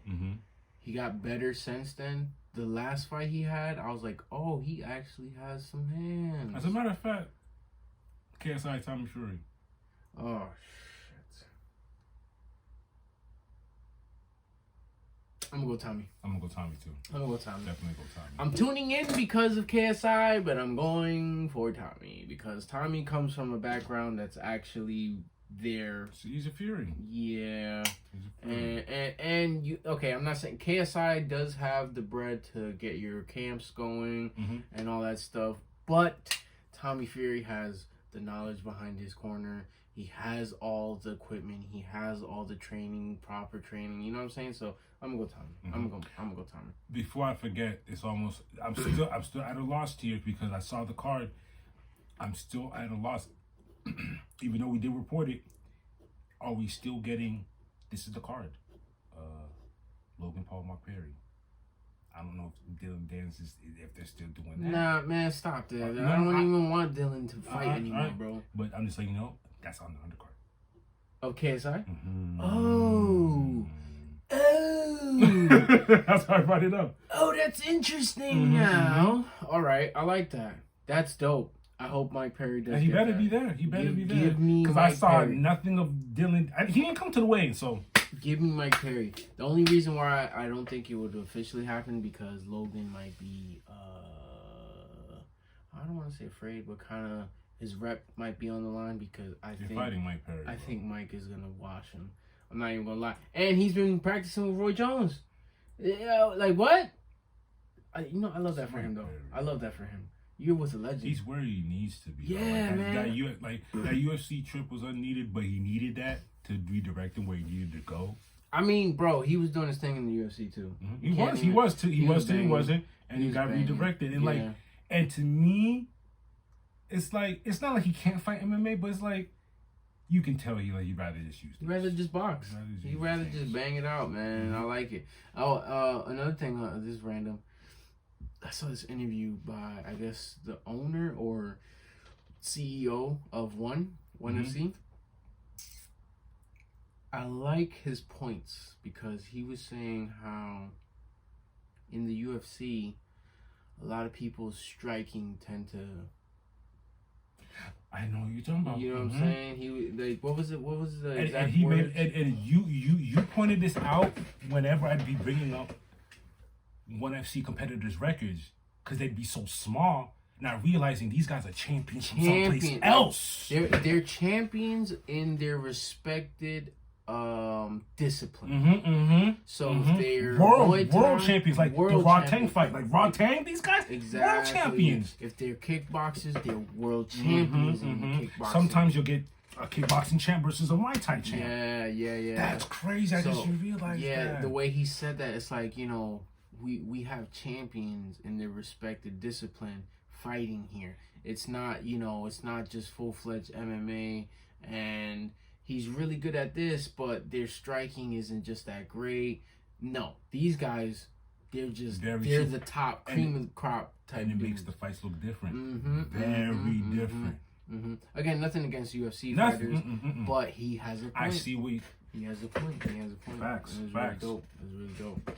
B: He got better since then. The last fight he had, I was like, oh, he actually has some hands.
A: As a matter of fact, KSI Tommy Fury.
B: Oh, I'm gonna go Tommy.
A: I'm gonna go Tommy too.
B: I'm gonna go Tommy.
A: Definitely go Tommy.
B: I'm tuning in because of KSI, but I'm going for Tommy because Tommy comes from a background that's actually there.
A: So he's a Fury.
B: Yeah. And you okay, I'm not saying KSI does have the bread to get your camps going and all that stuff, but Tommy Fury has the knowledge behind his corner. He has all the equipment. He has all the training, proper training. You know what I'm saying? So I'm gonna go Tommy. I'm gonna go Tommy.
A: Before I forget, I'm still at a loss here because I saw the card. I'm still at a loss, even though we did report it. Are we still getting? This is the card. Logan Paul, Mark Perry. I don't know if Dylan Dance is if they're still doing that.
B: Nah, man, stop that. I don't even want Dylan to fight anymore, bro.
A: But I'm just letting you know that's on the undercard.
B: Of KSI? Oh.
A: That's why I brought it up.
B: Oh, that's interesting now. All right, I like that. That's dope. I hope Mike Perry does.
A: He better be there. He better be there.
B: Give me
A: because I saw nothing of Dylan. He didn't come to the weigh-in, so
B: give me Mike Perry. The only reason why I don't think it would officially happen because Logan might be I don't want to say afraid, but kind of his rep might be on the line because
A: You're fighting Mike Perry.
B: I think Mike is gonna wash him. I'm not even gonna lie. And he's been practicing with Roy Jones. Yeah, like what? I love that for him though. I love that for him. You was a legend.
A: He's where he needs to be.
B: Yeah, man.
A: That UFC trip was unneeded, but he needed that to redirect him where he needed to go.
B: I mean, bro, he was doing his thing in the UFC too.
A: He wasn't, and he got redirected. And and to me, it's not like he can't fight MMA, but it's like you can tell he'd rather just use.
B: He'd rather just box. He'd rather just bang it out, man. I like it. Oh, another thing, this is random. I saw this interview by, I guess, the owner or CEO of One FC. I like his points because he was saying how in the UFC, a lot of people's striking tend to.
A: I know what you're talking about.
B: You know what I'm saying? He what was the exact
A: and he
B: words?
A: and you pointed this out whenever I'd be bringing up One FC competitors' records because they'd be so small, not realizing these guys are champions from someplace else.
B: They're champions in their respected discipline. So if they're
A: world champions, like the Raw Tang fight, like Raw Tang, these guys world champions.
B: If they're kickboxers, they're world champions in kickboxing.
A: Sometimes you'll get a kickboxing champ versus a Muay Thai champ.
B: Yeah.
A: That's crazy. I just realized that.
B: Yeah, the way he said that, it's like, we have champions in their respected discipline fighting here. It's not, it's not just full-fledged MMA, and he's really good at this, but their striking isn't just that great. No, these guys, they're the top cream of the crop type.
A: And it makes the fights look different. Very different.
B: Again, nothing against UFC fighters, but he has a point.
A: I see what
B: he has a point.
A: Facts.
B: Really dope. It's really dope.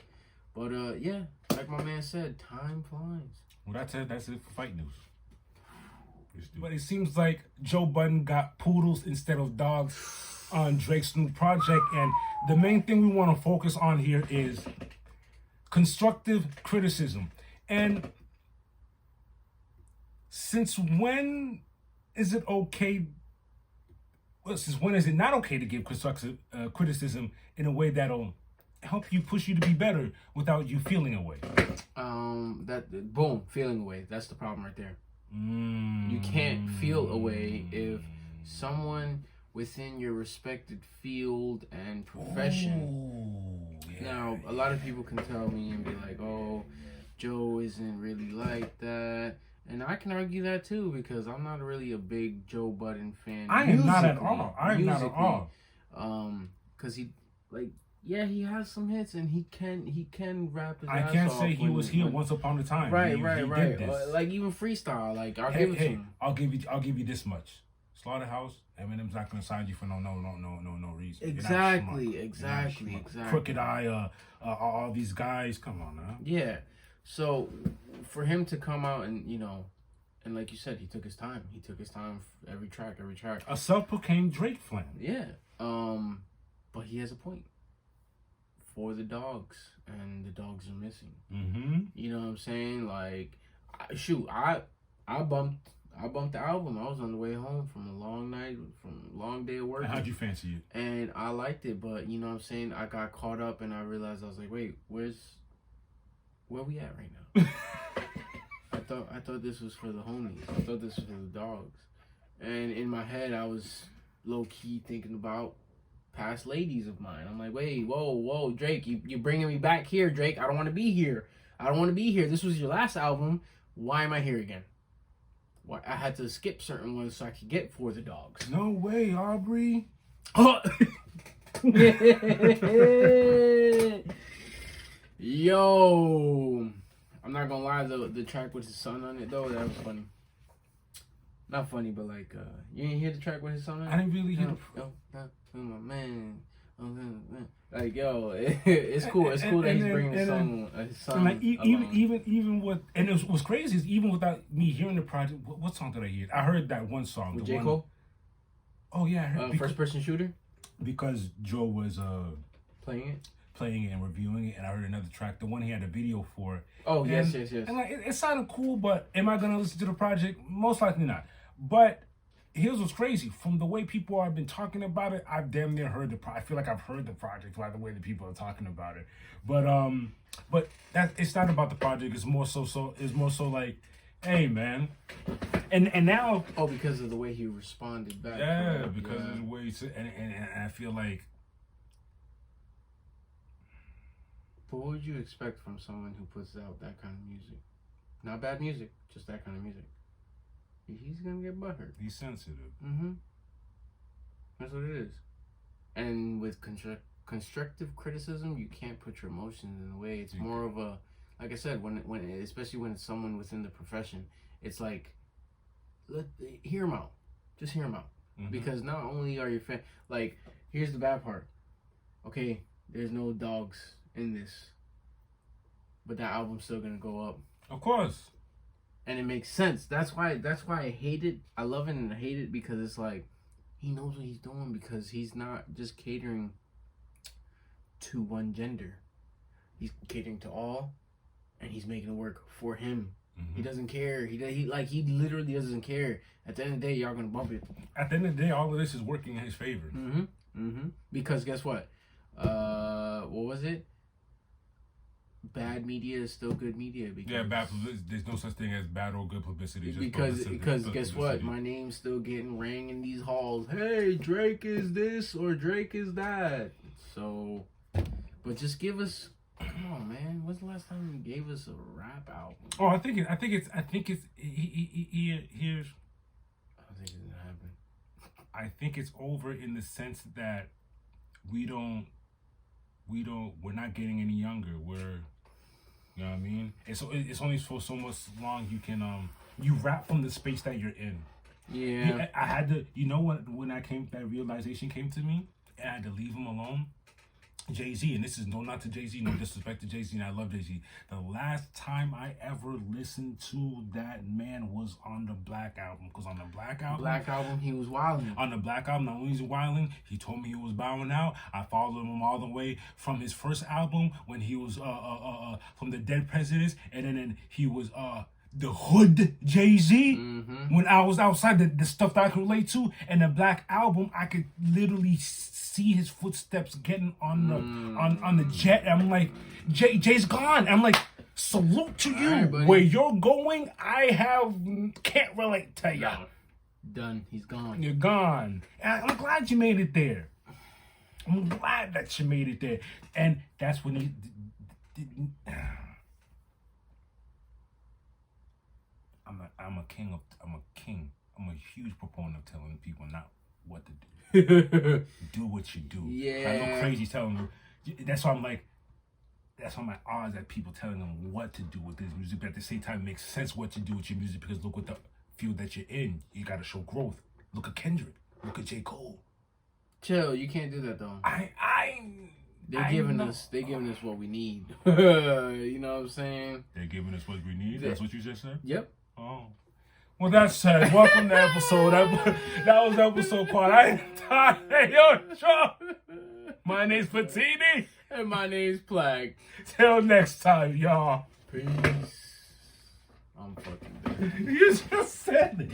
B: But yeah, like my man said, time flies.
A: Well, that's it for fight news. But it seems like Joe Budden got poodles instead of dogs on Drake's new project, and the main thing we want to focus on here is constructive criticism. And since when is it okay? Well, since when is it not okay to give constructive criticism in a way that'll help you, push you to be better without you feeling away?
B: Feeling away. That's the problem right there. You can't feel a way if someone within your respected field and profession. Now, a lot of people can tell me and be like, "Oh, Joe isn't really like that," and I can argue that too because I'm not really a big Joe Budden fan.
A: I am not at all. I am not at all.
B: Because he he has some hits and he can rap his ass off.
A: I can't say he was here once upon a time.
B: Right.
A: Did this.
B: Like even freestyle. Like I'll give it to him.
A: I'll give you this much. Slaughterhouse, Eminem's not gonna sign you for no reason.
B: Exactly.
A: Crooked Eye, all these guys. Come on now.
B: Yeah. So for him to come out and and like you said, he took his time. He took his time for every track.
A: A self-proclaimed Drake fan.
B: Yeah. But he has a point. For the dogs, and the dogs are missing.
A: Mm-hmm.
B: You know what I'm saying? Like, I bumped the album. I was on the way home from a long night, from a long day of work.
A: How'd you fancy it?
B: And I liked it, but you know what I'm saying? I got caught up, and I realized I was like, wait, where we at right now? I thought this was for the homies. I thought this was for the dogs. And in my head, I was low key thinking about past ladies of mine. I'm like, wait, whoa, Drake, you're bringing me back here, Drake. I don't want to be here. This was your last album. Why am I here again? Why I had to skip certain ones so I could get For the Dogs.
A: No way, Aubrey.
B: Yo, I'm not gonna lie, the track with his son on it though, that was funny. Not funny, but like, you didn't hear the track with his son on it?
A: I didn't really hear
B: my man. Like, yo, it's cool. It's cool that he's bringing his son.
A: And like even with, and it was crazy is even without me hearing the project. What song did I hear? I heard that one song.
B: With J. Cole?
A: Oh yeah, I heard
B: first person shooter.
A: Because Joe was
B: playing
A: it and reviewing it, and I heard another track, the one he had a video for.
B: Oh, yes.
A: And like it sounded cool, but am I gonna listen to the project? Most likely not. But here's what's crazy. From the way people have been talking about it, I've damn near heard I feel like I've heard the project by the way that people are talking about it. But that it's not about the project. It's more so like, hey man, and now
B: because of the way he responded back.
A: Yeah, because of the way and I feel like.
B: But what would you expect from someone who puts out that kind of music? Not bad music, just that kind of music. He's gonna get butthurt.
A: He's sensitive.
B: Mm-hmm. That's what it is. And with constructive criticism, you can't put your emotions in the way. It's more of a, like I said, when especially when it's someone within the profession, it's like, hear him out. Just hear him out. Mm-hmm. Because not only are you like, here's the bad part. Okay, there's no dogs in this, but that album's still gonna go up.
A: Of course.
B: And it makes sense. That's why I hate it. I love it and I hate it because it's like he knows what he's doing because he's not just catering to one gender. He's catering to all, and he's making it work for him. Mm-hmm. He doesn't care. He literally doesn't care. At the end of the day, y'all gonna bump it.
A: At the end of the day, all of this is working in his favor.
B: Mm-hmm. Mm-hmm. Because guess what? What was it? Bad media is still good media. Because
A: bad publicity. There's no such thing as bad or good publicity.
B: Because guess what? My name's still getting rang in these halls. Hey, Drake is this or Drake is that. So, but just give us. Come on, man. When's the last time you gave us a rap album?
A: Oh, I think it's. Here's.
B: I don't think it's gonna happen.
A: I think it's over in the sense that we're not getting any younger. You know what I mean? It's only for so much long you can you rap from the space that you're in.
B: Yeah.
A: I had to, when that realization came to me, I had to leave him alone. Jay-Z, and this is not to Jay-Z, no disrespect to Jay-Z, and I love Jay-Z. The last time I ever listened to that man was on the Black Album, because on the Black Album,
B: he was wilding.
A: On the Black Album, not only is he wilding, he told me he was bowing out. I followed him all the way from his first album when he was from the Dead Presidents, and then he was the Hood Jay-Z.
B: Mm-hmm.
A: When I was outside, the stuff that I could relate to, and the Black Album, I could literally see his footsteps getting on the jet. I'm like, Jay's gone. I'm like, Salute to you.
B: All right,
A: Where you're going, can't relate to you.
B: Done. He's gone.
A: You're gone. And I'm glad you made it there. I'm glad that you made it there. And that's when I'm a king. I'm a huge proponent of telling people not what to do. Do what you do.
B: Yeah.
A: I go crazy telling them. That's why I'm like, that's why my odds at people telling them what to do with this music, but at the same time, it makes sense what you do with your music because look what the field that you're in. You got to show growth. Look at Kendrick. Look at J. Cole.
B: Chill. You can't do that though. They're giving us what we need. You know what I'm saying?
A: They're giving us what we need. That's what you just said.
B: Yep.
A: Oh. Well, that's said. Welcome to episode. That was episode quad. Hey, yo, Sean. My name's Patini.
B: And my name's Plague.
A: Till next time, y'all.
B: Peace. I'm fucking dead.
A: You just said it.